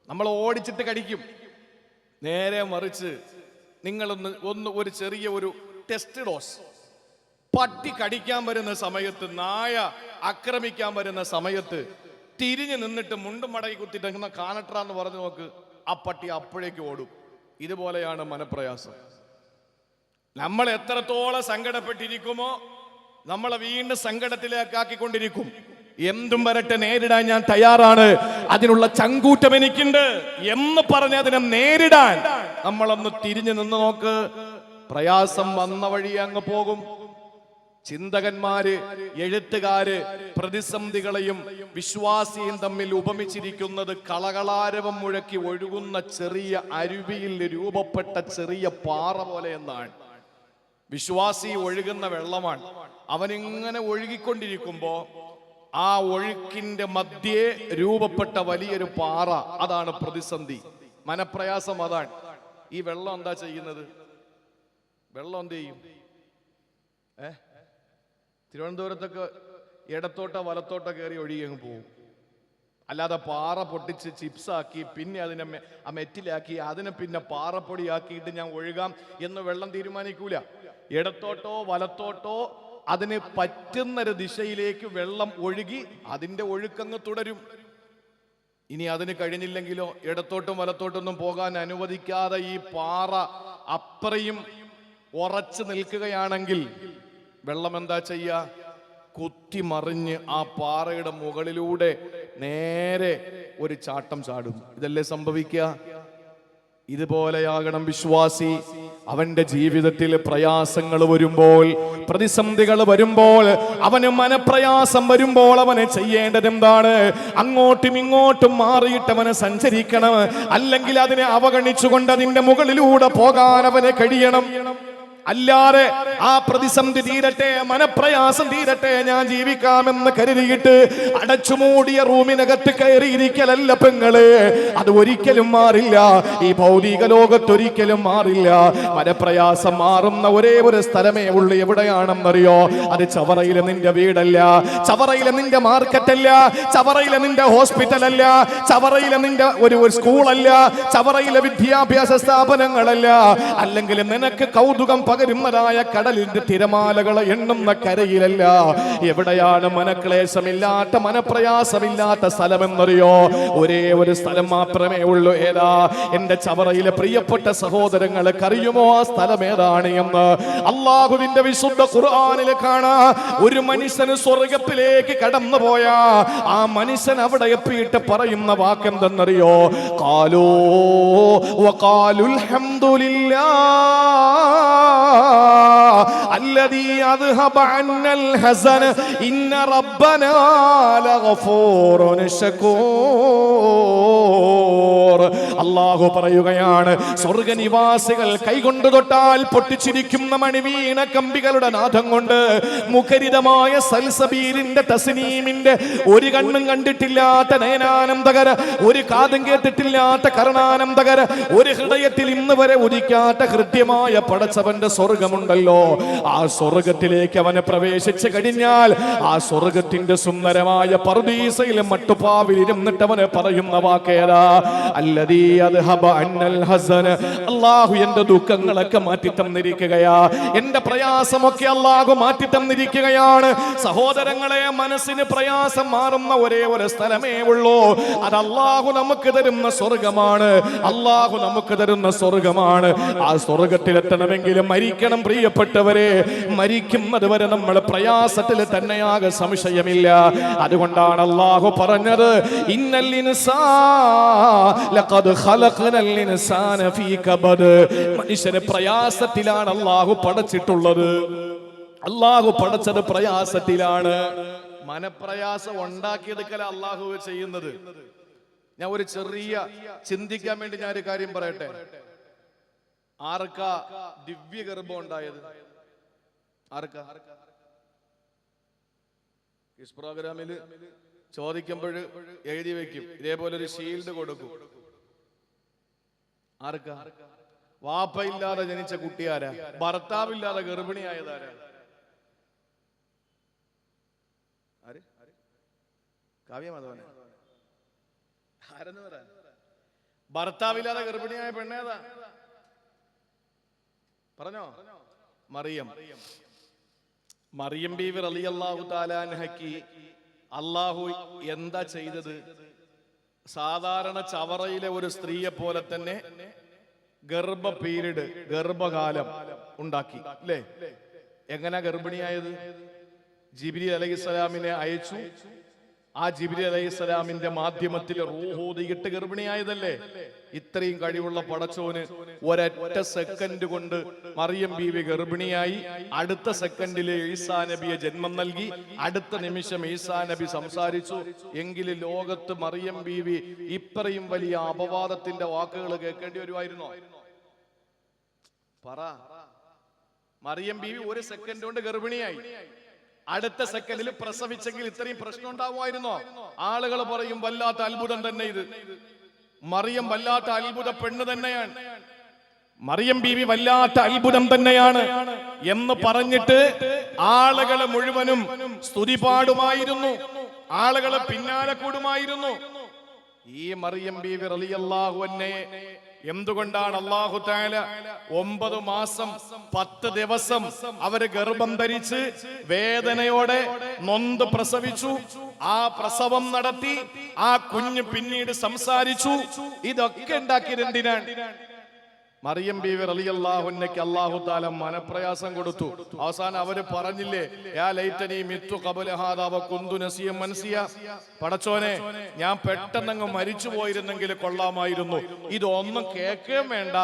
നമ്മൾ ഓടിച്ചിട്ട് കടിക്കും. നേരെ മറിച്ച് നിങ്ങളൊന്ന് ഒരു ചെറിയ ഒരു ടെസ്റ്റ് ഡോസ്, പട്ടി കടിക്കാൻ വരുന്ന സമയത്ത്, നായ ആക്രമിക്കാൻ വരുന്ന സമയത്ത് തിരിഞ്ഞു നിന്നിട്ട് മുണ്ടും മടക്കി കുത്തിട്ട് കാണട്രാന്ന് പറഞ്ഞു നോക്ക്, ആ പട്ടി അപ്പോഴേക്ക് ഓടും. ഇതുപോലെയാണ് മനപ്രയാസം. നമ്മൾ എത്രത്തോളം സങ്കടപ്പെട്ടിരിക്കുമോ നമ്മളെ വീണ്ടും സങ്കടത്തിലേക്കാക്കിക്കൊണ്ടിരിക്കും. എന്തും വരട്ടെ, നേരിടാൻ ഞാൻ തയ്യാറാണ്, അതിനുള്ള ചങ്കൂറ്റം എനിക്കുണ്ട് എന്ന് പറഞ്ഞ് അതിനെ നേരിടാൻ നമ്മളൊന്ന് തിരിഞ്ഞു നിന്ന് നോക്ക്. പ്രയാസം വന്ന വഴി അങ്ങ് പോകും. ചിന്തകന്മാര്, എഴുത്തുകാര് പ്രതിസന്ധികളെയും വിശ്വാസിയും തമ്മിൽ ഉപമിച്ചിരിക്കുന്നത് കളകളാരവം മുഴക്കി ഒഴുകുന്ന ചെറിയ അരുവിയിൽ രൂപപ്പെട്ട ചെറിയ പാറ പോലെ എന്നാണ്. വിശ്വാസി ഒഴുകുന്ന വെള്ളമാണ്. അവനിങ്ങനെ ഒഴുകിക്കൊണ്ടിരിക്കുമ്പോ ആ ഒഴുക്കിന്റെ മധ്യേ രൂപപ്പെട്ട വലിയൊരു പാറ, അതാണ് പ്രതിസന്ധി, മനപ്രയാസം. അതാണ് ഈ വെള്ളം എന്താ ചെയ്യുന്നത്? വെള്ളം എന്ത് ചെയ്യും? തിരുവനന്തപുരത്തൊക്കെ ഇടത്തോട്ടോ വലത്തോട്ടോ കയറി ഒഴുകി അങ്ങ് പോകും. അല്ലാതെ പാറ പൊട്ടിച്ച് ചിപ്സാക്കി പിന്നെ അതിനെ മെറ്റിലാക്കി അതിനെ പിന്നെ പാറപ്പൊടിയാക്കിയിട്ട് ഞാൻ ഒഴുകാം എന്ന് വെള്ളം തീരുമാനിക്കൂല. ഇടത്തോട്ടോ വലത്തോട്ടോ അതിന് പറ്റുന്നൊരു ദിശയിലേക്ക് വെള്ളം ഒഴുകി അതിന്റെ ഒഴുക്കങ്ങ് തുടരും. ഇനി അതിന് കഴിഞ്ഞില്ലെങ്കിലോ, ഇടത്തോട്ടും വലത്തോട്ടൊന്നും പോകാൻ അനുവദിക്കാതെ ഈ പാറ അത്രയും ഉറച്ചു നിൽക്കുകയാണെങ്കിൽ വെള്ളം എന്താ ചെയ്യുക? കുത്തിമറിഞ്ഞ് ആ പാറയുടെ മുകളിലൂടെ നേരെ ഒരു ചാട്ടം ചാടും. ഇതല്ലേ സംഭവിക്കുക? ഇതുപോലെയാകണം വിശ്വാസി. അവന്റെ ജീവിതത്തിൽ പ്രയാസങ്ങൾ വരുമ്പോൾ, പ്രതിസന്ധികൾ വരുമ്പോൾ, അവന് മനപ്രയാസം വരുമ്പോൾ അവന് ചെയ്യേണ്ടത് എന്താണ്? അങ്ങോട്ടും ഇങ്ങോട്ടും മാറിയിട്ട് അവന് സഞ്ചരിക്കണം. അല്ലെങ്കിൽ അതിനെ അവഗണിച്ചുകൊണ്ട് അതിന്റെ മുകളിലൂടെ പോകാൻ അവന് കഴിയണം. അല്ലാതെ ആ പ്രതിസന്ധി തീരട്ടെ, മനപ്രയാസം തീരട്ടെ, ഞാൻ ജീവിക്കാമെന്ന് കരുതിയിട്ട് അടച്ചുമൂടിയ റൂമിനകത്ത് കയറിയിരിക്കലല്ല പെങ്ങള്. അത് ഒരിക്കലും മാറില്ല. ഈ ഭൗതിക ലോകത്തൊരിക്കലും മാറില്ല. മനപ്രയാസം മാറുന്ന ഒരേ ഒരു സ്ഥലമേ ഉള്ളൂ. എവിടെയാണെന്നറിയോ? അത് ചവറയിലെ നിന്റെ വീടല്ല, ചവറയിലെ നിന്റെ മാർക്കറ്റല്ല, ചവറയിലെ നിന്റെ ഹോസ്പിറ്റലല്ല, ചവറയിലെ നിന്റെ ഒരു സ്കൂളല്ല, ചവറയിലെ വിദ്യാഭ്യാസ സ്ഥാപനങ്ങളല്ല, അല്ലെങ്കിൽ നിനക്ക് കൗതുകം പകരുന്നതായ കടലിന്റെ തിരമാലകളെ എണ്ണുന്ന കരയിലല്ല. എവിടെയാണ് മനക്ലേശമില്ലാത്ത, മനപ്രയാസമില്ലാത്ത സ്ഥലമെന്നറിയോ? ഒരേ ഒരു സ്ഥലം മാത്രമേ ഉള്ളൂ. ഏതാ? എന്റെ ചവറയിലെ പ്രിയപ്പെട്ട സഹോദരങ്ങൾക്ക് അറിയുമോ ആ സ്ഥലം ഏതാണ് എന്ന്? അള്ളാഹുവിന്റെ വിശുദ്ധ ഖുർആനിൽ കാണാ, ഒരു മനുഷ്യന് സ്വർഗത്തിലേക്ക് കടന്നു പോയാ ആ മനുഷ്യൻ അവിടെ എത്തിയിട്ട് പറയുന്ന വാക്കെന്തെന്നറിയോ? ഖാലൂ വഖാലുൽ ഹംദുലില്ലാഹ് الذي أذهب عنا الحزن إن ربنا لغفور شكور. അല്ലാഹു പറയുകയാണ്, സ്വർഗനിവാസികൾ കൈകൊണ്ട് തൊട്ടാൽ പൊട്ടിച്ചിരിക്കുന്ന മണിവീണ കമ്പികളുടെ നാദം കൊണ്ട് മുഖരിതമായ സൽസബീലിന്റെ തസ്നീമിന്റെ ഒരു കണ്ണും കണ്ടിട്ടില്ലാത്ത നയനാനന്ദകര, ഒരു കാതും കേട്ടിട്ടില്ലാത്ത കർണാനന്ദകര, ഒരു ഹൃദയത്തിൽ ഇന്ന് വരെ ഉദിക്കാത്ത ഹൃദ്യമായ പടച്ചവന്റെ സ്വർഗമുണ്ടല്ലോ. ആ സ്വർഗത്തിലേക്ക് അവനെ പ്രവേശിച്ചു കഴിഞ്ഞാൽ ആ സ്വർഗത്തിന്റെ സുന്ദരമായ പർദീസയിൽ മട്ടുപ്പാവിൽ ഇരുന്നിട്ട് അവനെ പറയുന്ന വാക്കേതാ? അല്ലദീ അദ്ഹബ അന്നൽ ഹസൻ. അല്ലാഹു എന്റെ ദുഃഖങ്ങളൊക്കെ മാറ്റി തന്നിരിക്കുകയാ, എന്റെ പ്രയാസമൊക്കെ അല്ലാഹു മാറ്റി തന്നിരിക്കുകയാണ്. സഹോദരങ്ങളെ, മനസ്സിന് പ്രയാസം മാറുന്ന ഒരേ ഒരു സ്ഥലമേ ഉള്ളൂ. അത് അല്ലാഹു നമുക്ക് തരുന്ന സ്വർഗമാണ്. അല്ലാഹു നമുക്ക് തരുന്ന സ്വർഗമാണ്. ആ സ്വർഗത്തിലെത്തണമെങ്കിൽ മരിക്കണം പ്രിയപ്പെട്ടവരെ. മരിക്കുന്നത് വരെ നമ്മൾ പ്രയാസത്തിൽ തന്നെയാകെ സംശയമില്ല. അതുകൊണ്ടാണ് അല്ലാഹു പറഞ്ഞത്, ഇന്നൽ ഇൻസാന ലഖദ് ഖലഖനൽ ഇൻസാന ഫീ കബദ്. മനുഷ്യനെ പ്രയാസത്തിലാണ് അല്ലാഹു പടച്ചിട്ടുള്ളത്. അള്ളാഹു പടച്ചത് പ്രയാസത്തിലാണ്. മനപ്രയാസം ഉണ്ടാക്കിയെടുക്കല അള്ളാഹു ചെയ്യുന്നത്. ഞാൻ ഒരു ചെറിയ ചിന്തിക്കാൻ വേണ്ടി ഞാൻ ഒരു കാര്യം പറയട്ടെ. ആർക്കാ ദിവ്യ ഗർഭം ഉണ്ടായത്? ആർക്കാ? ക്വിസ് പ്രോഗ്രാമിൽ ചോദിക്കുമ്പോൾ എഴുതി വെക്കും, ഇതേപോലെ ഒരു ഷീൽഡ് കൊടുക്കും. ആർക്കാ? വാപ്പയില്ലാതെ ജനിച്ച കുട്ടിയാരാ? ഭർത്താവില്ലാതെ ഗർഭിണിയായതാരാ? ആര്? കാവ്യമാധവന? ആരെന്ന് പറ. ഭർത്താവില്ലാതെ ഗർഭിണിയായ പെണ്ണേതാ? പറഞ്ഞോ. മറിയം ബീവി റളിയല്ലാഹു തആല അൻഹയ്ക്ക് അല്ലാഹു എന്താ ചെയ്തത്? സാധാരണ ചവറയിലെ ഒരു സ്ത്രീയെ പോലെ തന്നെ ഗർഭകാലം ഉണ്ടാക്കി അല്ലേ? എങ്ങനെ ഗർഭിണിയായത്? ജിബ്രീൽ അലൈഹിസ്സലാമിനെ അയച്ചു. ആ ജിബ്രീൽ അലൈഹിസ്സലാമിന്റെ മാധ്യമത്തിൽ റൂഹ് ഊതിയിട്ട് ഗർഭിണിയായതല്ലേ? ഇത്രയും കഴിവുള്ള പടച്ചോന് ഒരൊറ്റ സെക്കൻഡ് കൊണ്ട് മറിയം ബീവി ഗർഭിണിയായി. അടുത്ത സെക്കൻഡില് ഈസാ നബിയെ ജന്മം നൽകി. അടുത്ത നിമിഷം ഈസാ നബി സംസാരിച്ചു. എങ്കിലും ലോകത്ത് മറിയം ബീവി ഇത്രയും വലിയ അപവാദത്തിന്റെ വാക്കുകൾ കേൾക്കേണ്ടി വരുമായിരുന്നോ? പറ. മറിയം ബീവി ഒരു സെക്കൻഡ് കൊണ്ട് ഗർഭിണിയായി. അടുത്ത സെക്കൻഡിൽ പ്രസവിച്ചെങ്കിൽ ഇത്രയും പ്രശ്നം ഉണ്ടാവുമായിരുന്നോ? ആളുകൾ പറയും വല്ലാത്ത അത്ഭുതം തന്നെ ഇത്. മറിയം വല്ലാത്ത അത്ഭുത പെണ്ണ് തന്നെയാണ്, മറിയം ബീവി വല്ലാത്ത അത്ഭുതം തന്നെയാണ് എന്ന് പറഞ്ഞിട്ട് ആളുകളെ മുഴുവനും സ്തുതി പാടുമായിരുന്നു, ആളുകളെ പിന്നാലെ കൂടുമായിരുന്നു. ഈ മറിയം ബീവി റളിയല്ലാഹു അൻഹയെ എന്തുകൊണ്ടാണ് അല്ലാഹു തആല 9 മാസം 10 ദിവസം അവര് ഗർഭം ധരിച്ച് വേദനയോടെ നൊന്ത് പ്രസവിച്ചു. ആ പ്രസവം നടത്തി. ആ കുഞ്ഞ് പിന്നീട് സംസാരിച്ചു. ഇതൊക്കെ ഉണ്ടാക്കിയത് എന്തിനാണ്? മറിയം ബീവി റളിയല്ലാഹു അൻഹയ്ക്ക് അല്ലാഹു തആല മനപ്രയാസം കൊടുത്തു. അവസാനം അവര് പറഞ്ഞില്ലേ, യാ ലൈതനി മിത്തു ഖബല ഹാദാ വ കുന്തു നസിയ മൻസിയ. പടച്ചോനെ, ഞാൻ പെട്ടെന്നങ്ങ് മരിച്ചു പോയിരുന്നെങ്കിൽ കൊള്ളാമായിരുന്നു. ഇതൊന്നും കേൾക്കുകയും വേണ്ട,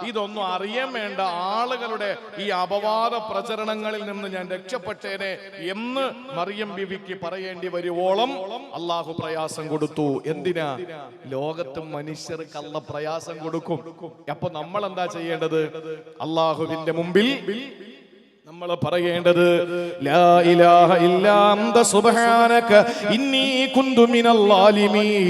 ഇതൊന്നും അറിയാൻ വേണ്ട. ആളുകളുടെ ഈ അപവാദ പ്രചരണങ്ങളിൽ നിന്ന് ഞാൻ രക്ഷപ്പെട്ടേനെ എന്ന് മറിയം ബീവിക്ക് പറയേണ്ടി വരുവോളം അല്ലാഹു പ്രയാസം കൊടുത്തു. എന്തിനാ? ലോകത്ത് മനുഷ്യർക്ക് അല്ലാഹു പ്രയാസം കൊടുക്കും. അപ്പൊ നമ്മൾ എന്താ ചെയ്യേണ്ടത്? അല്ലാഹുവിന്റെ മുമ്പിൽ നമ്മൾ പറയേണ്ടത് ലാ ഇലാഹ ഇല്ലാ അന്ത സുബ്ഹാനക ഇന്നി കുന്തു മിനൽ ളാലിമീൻ.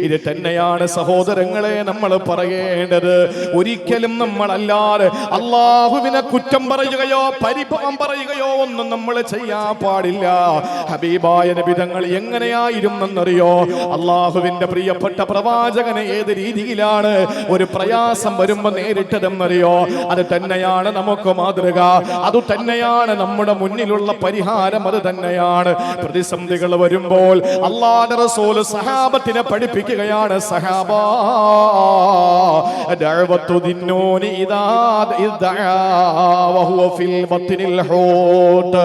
ഇത് തന്നെയാണ് സഹോദരങ്ങളെ നമ്മൾ പറയേണ്ടത്. ഒരിക്കലും നമ്മളല്ലാതെ അല്ലാഹുവിനെ കുറ്റം പറയുകയോ പരിഭവം പറയുകയോ ഒന്നും നമ്മൾ ചെയ്യാൻ പാടില്ല. ഹബീബായ നബി തങ്ങൾ എങ്ങനെയായിരുന്നെന്നറിയോ? അല്ലാഹുവിന്റെ പ്രിയപ്പെട്ട പ്രവാചകനെ ഏത് രീതിയിലാണ് ഒരു പ്രയാസം വരുമ്പോ നേരിട്ടതെന്നറിയോ? അത് തന്നെയാണ് നമുക്ക് മാതൃക. അത് തന്നെയാണ് നമ്മുടെ മുന്നിലുള്ള പരിഹാരം. അത് തന്നെയാണ് പ്രതിസന്ധികൾ വരുമ്പോൾ അല്ലാഹുവിന്റെ റസൂൽ സഹാബത്തിനെ പഠിപ്പിക്കുകയാണ്. സഹാബാ ദഅവത്തു ദിന്നൂനി ഇദാ ഇദ്ദഅ വഹുവ ഫിൽ ബത്നിൽ ഹൂത്.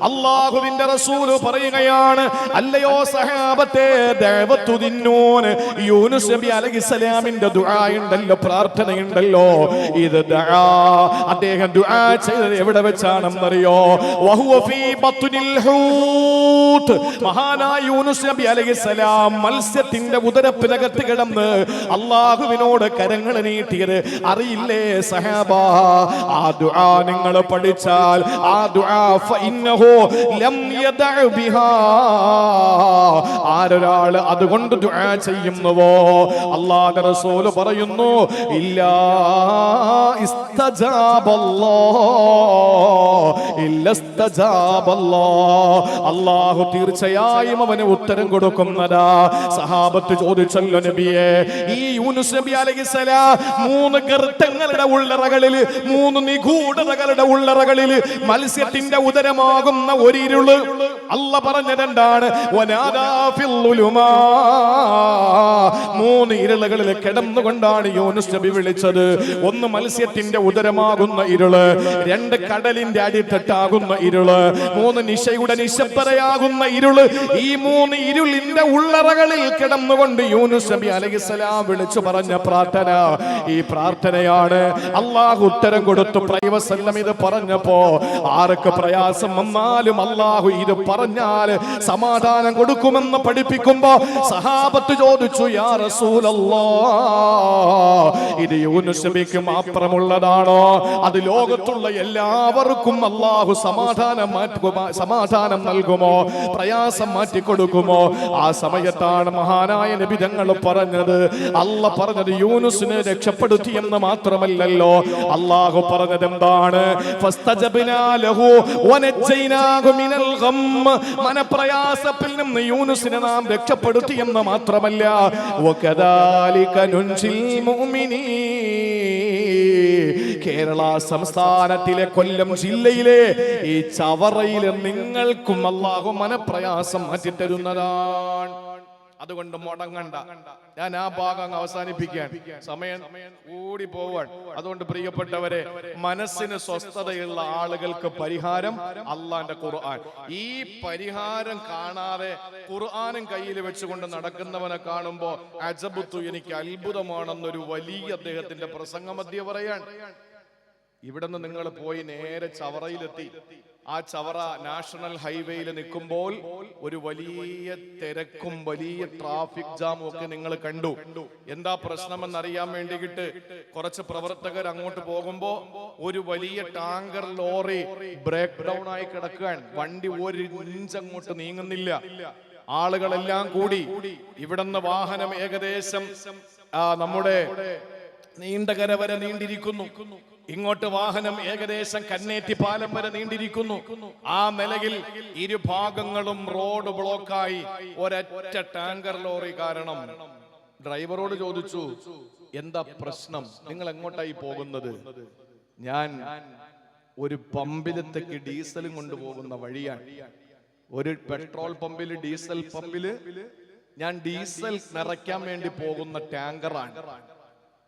അല്ലാഹുവിന്റെ റസൂൽ പറയുകയാണ്, അല്ലയോ സഹാബത്തെ, ദഅവത്തു ദിന്നൂൻ, യൂനുസ് നബി അലൈഹിസ്സലാമിന്റെ ദുആ ഉണ്ടല്ലോ, പ്രാർത്ഥനയുണ്ടല്ലോ. ഇത് ദഅ, അദ്ദേഹം ദുആ ചെയ്തത് എവിടെ വെച്ചാണെന്നറിയോ? വഹുവ ഫീ ബത്നിൽ ഹൂത്. മഹാനായ യൂനുസ് നബി അലൈഹിസ്സലാം മത്സ്യത്തിന്റെ ഉദരത്തിനകത്ത് കിടന്ന് അല്ലാഹുവിനോട് കരങ്ങൾ നീട്ടിയത് അറിയില്ലേ സഹാബാ? ആ ദുആ നിങ്ങൾ പഠിച്ചാൽ, ആ ദുആ ഫഇന്നഹു ലം യദഅ ബിഹാ, ആരൊരാൾ അതുകൊണ്ട് ദുആ ചെയ്യുന്നുവോ അല്ലാഹുവിന്റെ റസൂൽ പറയുന്നു, ഇല്ലാ ഇസ്തജാബല്ലാഹ്, ഇല്ലാ ഇസ്തജാബല്ലാഹ്, അല്ലാഹു തീർച്ചയായും അവന് ഉത്തരം കൊടുക്കുന്നതാ. സഹാബത്ത് ചോദിച്ചല്ലോ, നബിയെ, ഈ യൂനുസ് നബി അലൈഹിസ്സലാം 3 ഗർത്തങ്ങളുടെ ഉള്ളറകളിൽ, 3 നിഗൂഢതകളുടെ ഉള്ളറകളിൽ മത്സ്യത്തിന്റെ ഉദരമാകുന്ന ഒരിരുള് അല്ലാഹ് പറഞ്ഞതെന്താണ്? വനാദാ ഫിൽ മൂന്ന് ഇരുളുകളിൽ കിടന്നുകൊണ്ടാണ് യൂനുസ് നബി വിളിച്ചത്. ഒന്ന് മത്സ്യത്തിന്റെ ഉദരമാകുന്ന ഇരുള്, രണ്ട് കടലിന്റെ അടിത്തട്ടാകുന്ന ഇരുള്, മൂന്ന് നിശയുടെ നിശബ്ദതയാകുന്ന ഇരുള്. ഈ മൂന്ന് ഇരുളിന്റെ ഉള്ളറകളിൽ കിടന്നുകൊണ്ട് യൂനുസ് നബി അലൈഹിസ്സലാം വിളിച്ചു പറഞ്ഞ പ്രാർത്ഥന, ഈ പ്രാർത്ഥനയാണ് അള്ളാഹു ഉത്തരം കൊടുത്തു. പ്രൈവസല്ലം ഇത് പറഞ്ഞപ്പോ ആർക്ക് പ്രയാസം വന്നാലും അള്ളാഹു ഇത് പറഞ്ഞാൽ സമാധാനം കൊടുക്കുമെന്ന് പഠിപ്പിക്കുമ്പോ സഹാബത്ത് ചോദിച്ചു, യാ റസൂലല്ലാഹ്, ഇത് യൂനുസ് നബിക്ക് മാത്രമുള്ളതാണോ? അത് ലോകത്തുള്ള എല്ലാവർക്കും അള്ളാഹു സമാധാനം നൽകുമോ? പ്രയാസം മാറ്റിക്കൊടുക്കുമോ? ആ സമയത്താണ് മഹാനായ നബി തങ്ങൾ പറഞ്ഞത്, അല്ല പറഞ്ഞത് യൂനുസിനെ രക്ഷപ്പെടുത്തി എന്ന് മാത്രമല്ലല്ലോ, അള്ളാഹു പറഞ്ഞത് എന്താണ്? ഫസ്തജബ്നാ ലഹു വനജൈനാഹു മിനൽ ഗം. മനപ്രയാസത്തിൽ നിന്ന് യൂനുസിനെ നാം രക്ഷപ്പെടുത്തി എന്ന് മാത്രമല്ല, വകദാലിക നുൻജിൽ മുഅ്മിനീൻ. കേരള സംസ്ഥാനത്തിലെ കൊല്ലം ജില്ലയിലെ ഈ ചവറയിൽ നിങ്ങൾക്കും അല്ലാഹു മനപ്രയാസം മാറ്റിത്തരുന്നതാണ്. അതുകൊണ്ട് മുടങ്ങണ്ട. ഞാൻ ആ ഭാഗം അവസാനിപ്പിക്കാൻ സമയം കൂടി പോവാൻ. അതുകൊണ്ട് പ്രിയപ്പെട്ടവരെ, മനസ്സിന് സ്വസ്ഥതയുള്ള ആളുകൾക്ക് പരിഹാരം അള്ളാന്റെ ഖുർആൻ. ഈ പരിഹാരം കാണാതെ ഖുർആനും കയ്യിൽ വെച്ചുകൊണ്ട് നടക്കുന്നവനെ കാണുമ്പോ അജബുത്തു, എനിക്ക് അത്ഭുതമാണെന്നൊരു വലിയ അദ്ദേഹത്തിന്റെ പ്രസംഗമധ്യ പറയാൻ. ഇവിടുന്ന് നിങ്ങൾ പോയി നേരെ ചവറയിലെത്തി. ആ ചവറ നാഷണൽ ഹൈവേയിൽ നിൽക്കുമ്പോൾ ഒരു വലിയ തിരക്കും വലിയ ട്രാഫിക് ജാമും ഒക്കെ നിങ്ങൾ കണ്ടു. എന്താ പ്രശ്നമെന്നറിയാൻ വേണ്ടിയിട്ട് കുറച്ച് പ്രവർത്തകർ അങ്ങോട്ട് പോകുമ്പോ ഒരു വലിയ ടാങ്കർ ലോറി ബ്രേക്ക് ഡൗൺ ആയി കിടക്കാൻ, വണ്ടി ഒരു ഇഞ്ച് അങ്ങോട്ട് നീങ്ങുന്നില്ല. ആളുകളെല്ലാം കൂടി ഇവിടുന്ന് വാഹനം ഏകദേശം നമ്മുടെ നീണ്ടകര വരെ നീണ്ടിരിക്കുന്നു. ഇങ്ങോട്ട് വാഹനം ഏകദേശം കന്നേറ്റി പാലം വരെ നീണ്ടിരിക്കുന്നു. ആ നിലയിൽ ഇരുഭാഗങ്ങളും റോഡ് ബ്ലോക്കായി ഒരൊറ്റ ടാങ്കർ ലോറി കാരണം. ഡ്രൈവറോട് ചോദിച്ചു, എന്താ പ്രശ്നം, നിങ്ങൾ എങ്ങോട്ടായി പോകുന്നത്? ഞാൻ ഒരു പമ്പിലത്തേക്ക് ഡീസലും കൊണ്ടുപോകുന്ന വഴിയാണ്. ഒരു പെട്രോൾ പമ്പില്, ഡീസൽ പമ്പില് ഞാൻ ഡീസൽ നിറയ്ക്കാൻ വേണ്ടി പോകുന്ന ടാങ്കറാണ്.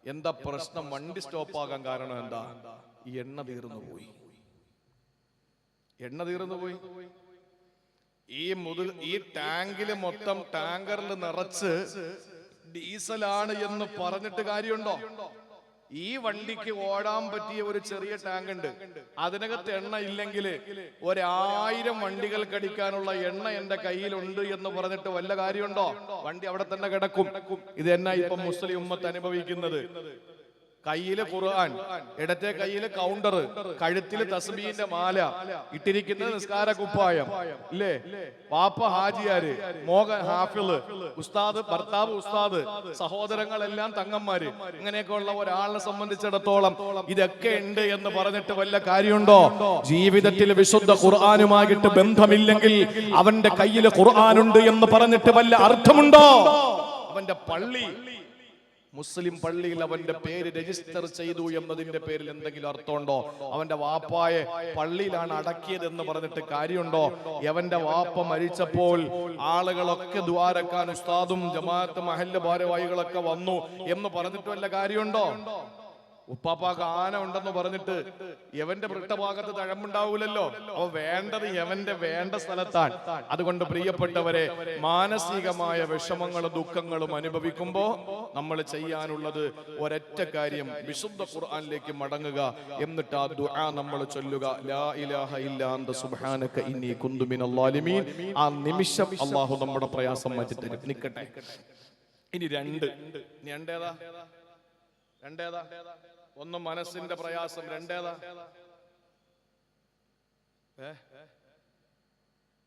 എന്താ പ്രശ്നം? വണ്ടി സ്റ്റോപ്പ് ആകാൻ കാരണം എന്താ? ഈ എണ്ണ തീർന്നു പോയി. ഈ ടാങ്കില് മൊത്തം, ടാങ്കറിൽ നിറച്ച് ഡീസലാണ് എന്ന് പറഞ്ഞിട്ട് കാര്യമുണ്ടോ? ഈ വണ്ടിക്ക് ഓടാൻ പറ്റിയ ഒരു ചെറിയ ടാങ്ക് ഉണ്ട്. അതിനകത്ത് എണ്ണ ഇല്ലെങ്കിൽ 1000 വണ്ടികൾക്ക് അടിക്കാനുള്ള എണ്ണ എന്റെ കയ്യിലുണ്ട് എന്ന് പറഞ്ഞിട്ട് വല്ല കാര്യമുണ്ടോ? വണ്ടി അവിടെ തന്നെ കിടക്കും. ഇത് എന്നാ ഇപ്പൊ മുസ്ലിം ഉമ്മത്ത് അനുഭവിക്കുന്നത്? കയ്യില് ഖുർആൻ, ഇടത്തെ കയ്യില് കൗണ്ടർ, കഴുത്തില് തസ്ബീഹിന്റെ മാല, ഇട്ടിരിക്കുന്നത് നിസ്കാര കുപ്പായം, ഇല്ലേ? പാപ്പ ഹാജിയാര്, മോഹൻ ഹാഫിള്, ഉസ്താദ്, ഭർത്താവ് ഉസ്താദ്, സഹോദരങ്ങളെല്ലാം തങ്ങന്മാര്. ഇങ്ങനെയൊക്കെ ഉള്ള ഒരാളെ സംബന്ധിച്ചിടത്തോളം ഇതൊക്കെ ഉണ്ട് എന്ന് പറഞ്ഞിട്ട് വല്ല കാര്യമുണ്ടോ? ജീവിതത്തിൽ വിശുദ്ധ ഖുർആനുമായിട്ട് ബന്ധമില്ലെങ്കിൽ അവന്റെ കയ്യിൽ ഖുർആനുണ്ട് എന്ന് പറഞ്ഞിട്ട് വല്ല അർത്ഥമുണ്ടോ? അവന്റെ പള്ളി, മുസ്ലിം പള്ളിയിൽ അവന്റെ പേര് രജിസ്റ്റർ ചെയ്തു എന്നതിന്റെ പേരിൽ എന്തെങ്കിലും അർത്ഥമുണ്ടോ? അവന്റെ വാപ്പായെ പള്ളിയിലാണ് അടക്കിയത് എന്ന് പറഞ്ഞിട്ട് കാര്യമുണ്ടോ? അവന്റെ വാപ്പ മരിച്ചപ്പോൾ ആളുകളൊക്കെ ദ്വാരക്കാൻ ഉസ്താദും ജമാഅത്ത് മഹല്ല് ഭാരവാഹികളൊക്കെ വന്നു എന്ന് പറഞ്ഞിട്ട് വല്ല കാര്യമുണ്ടോ? ഉപ്പാപ്പാക്ക് ആന ഉണ്ടെന്ന് പറഞ്ഞിട്ട് യവന്റെ വൃട്ടഭാഗത്ത് തഴമ്പുണ്ടാവൂലല്ലോ. അവ വേണ്ടത് യവന്റെ വേണ്ട സ്ഥലത്താണ്. അതുകൊണ്ട് പ്രിയപ്പെട്ടവരെ, മാനസികമായ വിഷമങ്ങളും ദുഃഖങ്ങളും അനുഭവിക്കുമ്പോ നമ്മൾ ചെയ്യാനുള്ളത് ഒരൊറ്റ കാര്യം, വിശുദ്ധ ഖുർആനിലേക്ക് മടങ്ങുക. എന്നിട്ട് ആ ദുആ നമ്മൾ ചൊല്ലുക, ലാ ഇലാഹ ഇല്ലാ അന്ത സുബ്ഹാനക ഇന്നി കുന്തു മിനൽ ളാലിമീൻ. ആ നിമിഷം അല്ലാഹു നമ്മുടെ പ്രയാസം മാറ്റി തരും. നിക്കട്ടെ. ഇനി രണ്ടേതാ? ഒന്ന് മനസ്സിന്റെ പ്രയാസം, രണ്ടേതാ?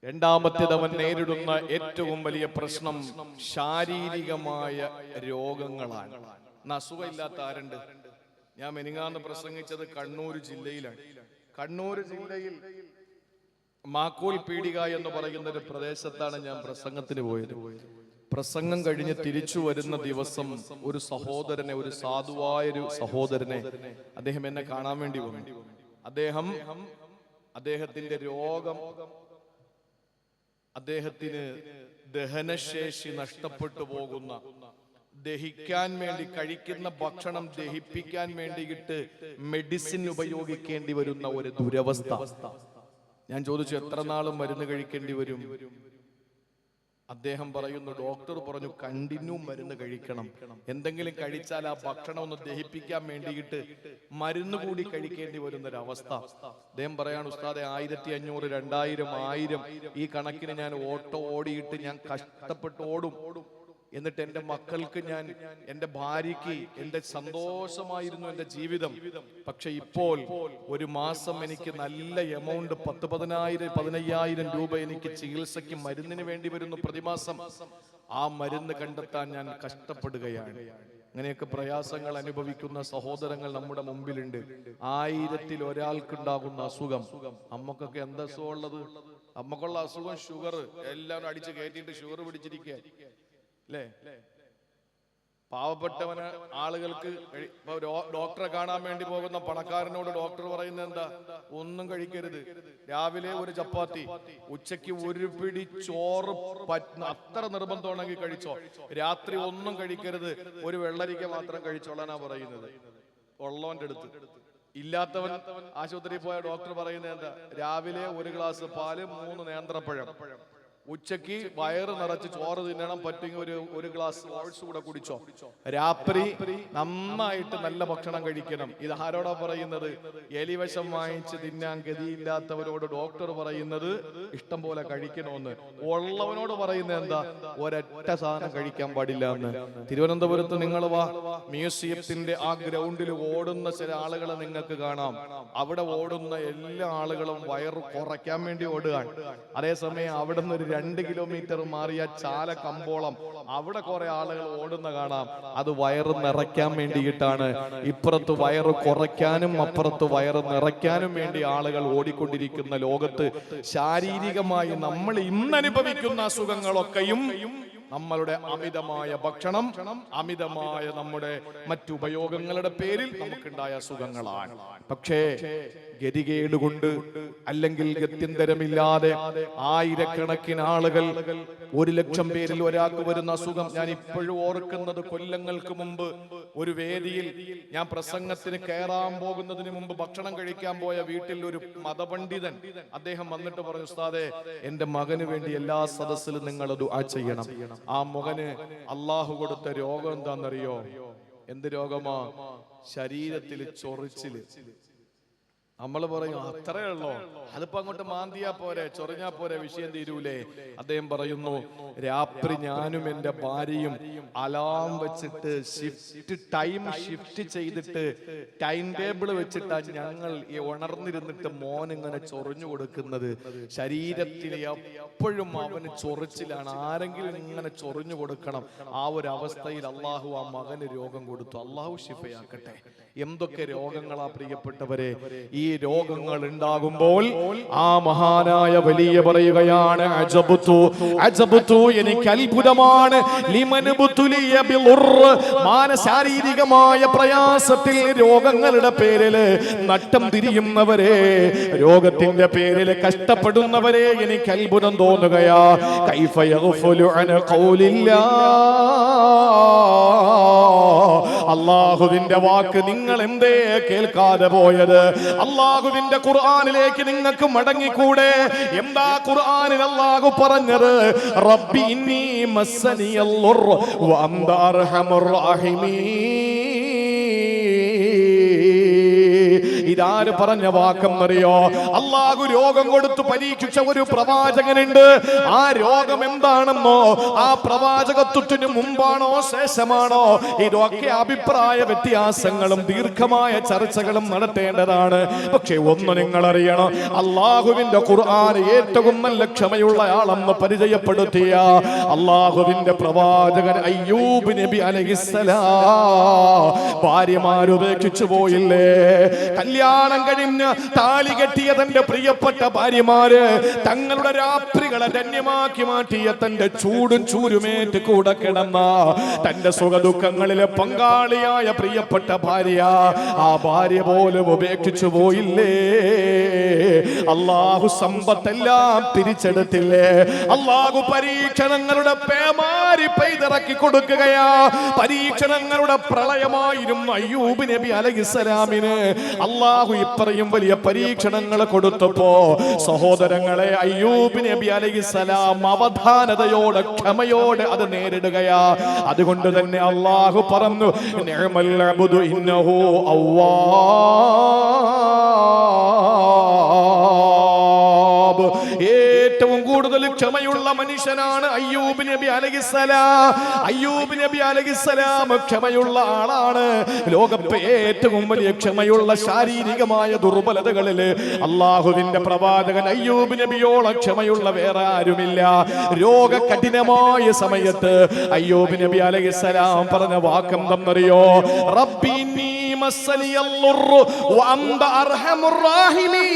രണ്ടാമത്തേത് അവൻ നേരിടുന്ന ഏറ്റവും വലിയ പ്രശ്നം ശാരീരികമായ രോഗങ്ങളാണ്. അസുഖമില്ലാത്ത ആരുണ്ട്? ഞാൻ മെനിങ്ങാന്ന് പ്രസംഗിച്ചത് കണ്ണൂർ ജില്ലയിലാണ്. കണ്ണൂർ ജില്ലയിൽ മാക്കോൽ പീടിക എന്ന് പറയുന്ന ഒരു പ്രദേശത്താണ് ഞാൻ പ്രസംഗത്തിന് പോയത്. പ്രസംഗം കഴിഞ്ഞ് തിരിച്ചു വരുന്ന ദിവസം ഒരു സഹോദരനെ, ഒരു സാധുവായൊരു സഹോദരനെ, അദ്ദേഹം എന്നെ കാണാൻ വേണ്ടി വന്നു. അദ്ദേഹത്തിന്റെ രോഗം അദ്ദേഹത്തിന് ദഹനശേഷി നഷ്ടപ്പെട്ടു പോകുന്ന, ദഹിക്കാൻ വേണ്ടി കഴിക്കുന്ന ഭക്ഷണം ദഹിപ്പിക്കാൻ വേണ്ടിയിട്ട് മെഡിസിൻ ഉപയോഗിക്കേണ്ടി വരുന്ന ഒരു ദുരവസ്ഥ. ഞാൻ ചോദിച്ചു, എത്ര നാളും മരുന്ന് കഴിക്കേണ്ടി വരും? അദ്ദേഹം പറയുന്നു, ഡോക്ടർ പറഞ്ഞു കണ്ടിന്യൂ മരുന്ന് കഴിക്കണം. എന്തെങ്കിലും കഴിച്ചാൽ ആ ഭക്ഷണം ഒന്ന് ദഹിപ്പിക്കാൻ വേണ്ടിയിട്ട് മരുന്ന് കൂടി കഴിക്കേണ്ടി വരുന്നൊരവസ്ഥ. അദ്ദേഹം പറയാണ്, ഉസ്താദെ 1500, 2000, 1000 ഈ കണക്കിന് ഞാൻ ഓട്ടോ ഓടിയിട്ട് ഞാൻ കഷ്ടപ്പെട്ട് ഓടും. എന്നിട്ട് എൻ്റെ മക്കൾക്ക്, ഞാൻ എൻ്റെ ഭാര്യയ്ക്ക് എൻ്റെ സന്തോഷമായിരുന്നു എൻ്റെ ജീവിതം. പക്ഷെ ഇപ്പോൾ ഒരു മാസം എനിക്ക് നല്ല എമൗണ്ട് 10,000, 15,000 രൂപ എനിക്ക് ചികിത്സയ്ക്ക് മരുന്നിന് വേണ്ടി വരുന്നു പ്രതിമാസം. ആ മരുന്ന് കണ്ടെത്താൻ ഞാൻ കഷ്ടപ്പെടുകയാണ്. അങ്ങനെയൊക്കെ പ്രയാസങ്ങൾ അനുഭവിക്കുന്ന സഹോദരങ്ങൾ നമ്മുടെ മുമ്പിലുണ്ട്. 1000-ൽ ഒരാൾക്കുണ്ടാകുന്ന അസുഖം. അമ്മക്കൊക്കെ എന്താ അസുഖം ഉള്ളത്? അമ്മക്കുള്ള അസുഖം ഷുഗർ. എല്ലാവരും അടിച്ച് കയറ്റിയിട്ട് ഷുഗർ പിടിച്ചിരിക്കുക അല്ലേ? പാവപ്പെട്ടവന് ആളുകൾക്ക് ഡോക്ടറെ കാണാൻ വേണ്ടി പോകുന്ന പണക്കാരനോട് ഡോക്ടർ പറയുന്നത് എന്താ? ഒന്നും കഴിക്കരുത്. രാവിലെ ഒരു ചപ്പാത്തി, ഉച്ചയ്ക്ക് ഒരു പിടി ചോറ്, അത്ര നിർബന്ധമാണെങ്കിൽ കഴിച്ചോ. രാത്രി ഒന്നും കഴിക്കരുത്, ഒരു വെള്ളരിക്ക മാത്രം കഴിച്ചോളാനാ പറയുന്നത് ഉള്ളവന്റെ അടുത്ത്. ഇല്ലാത്തവൻ ആശുപത്രിയിൽ പോയ ഡോക്ടർ പറയുന്നത് എന്താ? രാവിലെ ഒരു ഗ്ലാസ് പാല്, 3 നേന്ത്രപ്പഴം. ഉച്ചക്ക് വയറ് നിറച്ച് ചോറ് തിന്നണം, പറ്റുമെങ്കിൽ ഒരു ഗ്ലാസ് ഓട്സ് കൂടെ കുടിച്ചോ. രാത്രി നന്നായിട്ട് നല്ല ഭക്ഷണം കഴിക്കണം. ഇത് ആരോടാ പറയുന്നത്? എലിവശം വാങ്ങിച്ച് തിന്നാൻ ഗതിയില്ലാത്തവരോട് ഡോക്ടർ പറയുന്നത് ഇഷ്ടം പോലെ കഴിക്കണമെന്ന്. ഉള്ളവനോട് പറയുന്നത് എന്താ? ഒരൊറ്റ സാധനം കഴിക്കാൻ പാടില്ല എന്ന്. തിരുവനന്തപുരത്ത് നിങ്ങൾ വാ, മ്യൂസിയത്തിന്റെ ആ ഗ്രൗണ്ടിൽ ഓടുന്ന ചില ആളുകളെ നിങ്ങൾക്ക് കാണാം. അവിടെ ഓടുന്ന എല്ലാ ആളുകളും വയറ് കുറയ്ക്കാൻ വേണ്ടി ഓടുകയാണ്. അതേസമയം അവിടെ നിന്ന് ഒരു 2 കിലോമീറ്റർ മാറിയ ചാല കമ്പോളം, അവിടെ കുറെ ആളുകൾ ഓടുന്ന കാണാം. അത് വയറ് നിറയ്ക്കാൻ വേണ്ടിയിട്ടാണ്. ഇപ്പുറത്ത് വയറ് കുറയ്ക്കാനും അപ്പുറത്ത് വയറ് നിറയ്ക്കാനും വേണ്ടി ആളുകൾ ഓടിക്കൊണ്ടിരിക്കുന്ന ലോകത്ത് ശാരീരികമായി നമ്മൾ ഇന്നനുഭവിക്കുന്ന അസുഖങ്ങളൊക്കെയും നമ്മളുടെ അമിതമായ ഭക്ഷണം, അമിതമായ നമ്മുടെ മറ്റുപയോഗങ്ങളുടെ പേരിൽ നമുക്കുണ്ടായ അസുഖങ്ങളാണ്. പക്ഷേ ഗതികേട് കൊണ്ട്, അല്ലെങ്കിൽ ഗത്യന്തരമില്ലാതെ ആയിരക്കണക്കിന് ആളുകൾ, 1,00,000 പേരിൽ ഒരാൾക്ക് വരുന്ന അസുഖം. ഞാൻ ഇപ്പോഴും ഓർക്കുന്നത്, കൊല്ലങ്ങൾക്ക് മുമ്പ് ഒരു വേദിയിൽ ഞാൻ പ്രസംഗത്തിന് കയറാൻ പോകുന്നതിന് മുമ്പ് ഭക്ഷണം കഴിക്കാൻ പോയ വീട്ടിൽ ഒരു മതപണ്ഡിതൻ, അദ്ദേഹം വന്നിട്ട് പറഞ്ഞു, ഉസ്താദേ, എന്റെ മകന് വേണ്ടി എല്ലാ സദസ്സിലും നിങ്ങൾ ദുആ ചെയ്യണം. ആ മകന് അള്ളാഹു കൊടുത്ത രോഗം എന്താണെന്നറിയോ? എന്ത് രോഗമാ? ശരീരത്തിൽ ചൊറിച്ചില്. നമ്മൾ പറയും അത്രേ ഉള്ളോ, അതിപ്പോ അങ്ങോട്ട് മാന്തിയാ പോരെ, ചൊറിഞ്ഞാ പോരെ, വിഷയം തീരൂലേ? അദ്ദേഹം പറയുന്നു, രാത്രി ഞാനും എന്റെ ഭാര്യയും അലാം വെച്ചിട്ട് ഷിഫ്റ്റ് ചെയ്തിട്ട് ടൈം ടേബിൾ വെച്ചിട്ടാ ഞങ്ങൾ ഈ ഉണർന്നിരുന്നിട്ട് മോൻ ഇങ്ങനെ ചൊറിഞ്ഞു കൊടുക്കുന്നത്. ശരീരത്തിൽ എപ്പോഴും അവന് ചൊറിച്ചിലാണ്, ആരെങ്കിലും ഇങ്ങനെ ചൊറിഞ്ഞു കൊടുക്കണം. ആ ഒരു അവസ്ഥയിൽ അള്ളാഹു ആ മകന് രോഗം കൊടുത്തു. അള്ളാഹു ശിഫയാക്കട്ടെ. എന്തൊക്കെ രോഗങ്ങളാ പ്രിയപ്പെട്ടവരെ! ഈ രോഗങ്ങൾ ഉണ്ടാകുമ്പോൾ ആ മഹാനായ വലിയ പറയുകയാണ്, അജബ്തു, എനിക്ക് അത്ഭുതമാണ്, ശാരീരികമായ പ്രയാസത്തിൽ രോഗങ്ങളുടെ പേരിൽ നട്ടം തിരിയുന്നവരെ, രോഗത്തിന്റെ പേരിൽ കഷ്ടപ്പെടുന്നവരെ എനിക്ക് അത്ഭുതം തോന്നുകയാ. കൈഫ യഗ്ഫുലു അൻ ഖൗലില്ലാ, അല്ലാഹുവിന്റെ വാക്ക് നിങ്ങൾ എന്തേ കേൾക്കാതെ പോയത്? അല്ലാഹുവിന്റെ ഖുർആനിലേക്ക് നിങ്ങൾക്ക് മടങ്ങിക്കൂടെ? എന്താ ഖുർആനിൽ അല്ലാഹു പറഞ്ഞത്? റബ്ബി ഇന്നി മസ്സനിയൽ ളുർ വ അൻത അർഹമുർ റഹീമീൻ. ഇതാര് പറഞ്ഞ വാക്കെന്നറിയോ? അല്ലാഹു രോഗം കൊടുത്തു പരീക്ഷിച്ച ഒരു പ്രവാചകനുണ്ട്. ആ രോഗം എന്താണെന്നോ? ആ പ്രവാചകത്വത്തിന് മുമ്പാണോ ശേഷമാണോ? ഇതൊക്കെ അഭിപ്രായ വ്യത്യാസങ്ങളും ദീർഘമായ ചർച്ചകളും നടത്തേണ്ടതാണ്. പക്ഷെ ഒന്ന് നിങ്ങൾ അറിയണം, അല്ലാഹുവിന്റെ ഖുർആൻ ഏറ്റവും നല്ല ക്ഷമയുള്ള ആളെന്ന് പരിചയപ്പെടുത്തിയ അല്ലാഹുവിന്റെ പ്രവാചകൻ അയ്യൂബ് നബി അലൈഹിസ്സലാം ഭാര്യമാർ ഉപേക്ഷിച്ചു പോയില്ലേ? കല്യാണം കല്യാണം കഴിഞ്ഞ് താലി കെട്ടിയ തന്റെ പ്രിയപ്പെട്ട ഭാര്യമാര് തങ്ങളുടെ രാത്രികളെ ധന്യമാക്കി മാറ്റിയ തന്റെ ചൂടും ചൂരുമേറ്റ് കൂടെ കിടന്ന തന്റെ സുഖദുഃഖങ്ങളിലെ പങ്കാളിയായ പ്രിയപ്പെട്ട ഭാര്യ, ആ ഭാര്യ പോലും ഉപേക്ഷിച്ചു പോയില്ലേ? അള്ളാഹു സമ്പത്തെല്ലാം തിരിച്ചെടുത്തില്ലേ? അള്ളാഹു പരീക്ഷണങ്ങളുടെ പേമാരി പെയ്തിറക്കി കൊടുക്കുകയാ. പരീക്ഷണങ്ങളുടെ പ്രളയമായിരുന്നു അയ്യൂബ് നബി അലൈഹിസ്സലാമിന്. അള്ളാഹു ഇത്രയും വലിയ പരീക്ഷണങ്ങൾ കൊടുത്തപ്പോ സഹോദരങ്ങളെ, അയ്യൂബ് നബി അലൈഹിസ്സലാം അവധാനതയോടെ ക്ഷമയോടെ അത് നേരിടുകയാ. അതുകൊണ്ട് തന്നെ അള്ളാഹു പറഞ്ഞു, നിഅമൽ അബ്ദു ഇന്നഹു അവ്വാബ്. ഏറ്റവും കൂടുതൽ ക്ഷമയുള്ള മനുഷ്യനാണ് അയ്യൂബ് നബി അലൈഹിസ്സലാം. അയ്യൂബ് നബി അലൈഹിസ്സലാം ക്ഷമയുള്ള ആളാണ്. ലോകത്തെ ഏറ്റവും വലിയ ക്ഷമയുള്ള ശാരീരികമായ ദുർബലതകളില് അള്ളാഹുവിന്റെ പ്രവാചകൻ അയ്യൂബ് നബിയോളം ക്ഷമയുള്ള വേറെ ആരുമില്ല. രോഗകഠിനമായ സമയത്ത് അയ്യൂബ് നബി അലൈഹിസ്സലാം പറഞ്ഞ വാക്കെന്തെന്നറിയോ? റബ്ബി ഇന്നി മസ്സനിയൽ ളുർറു വഅന്ത അർഹമുർ റാഹിമീൻ.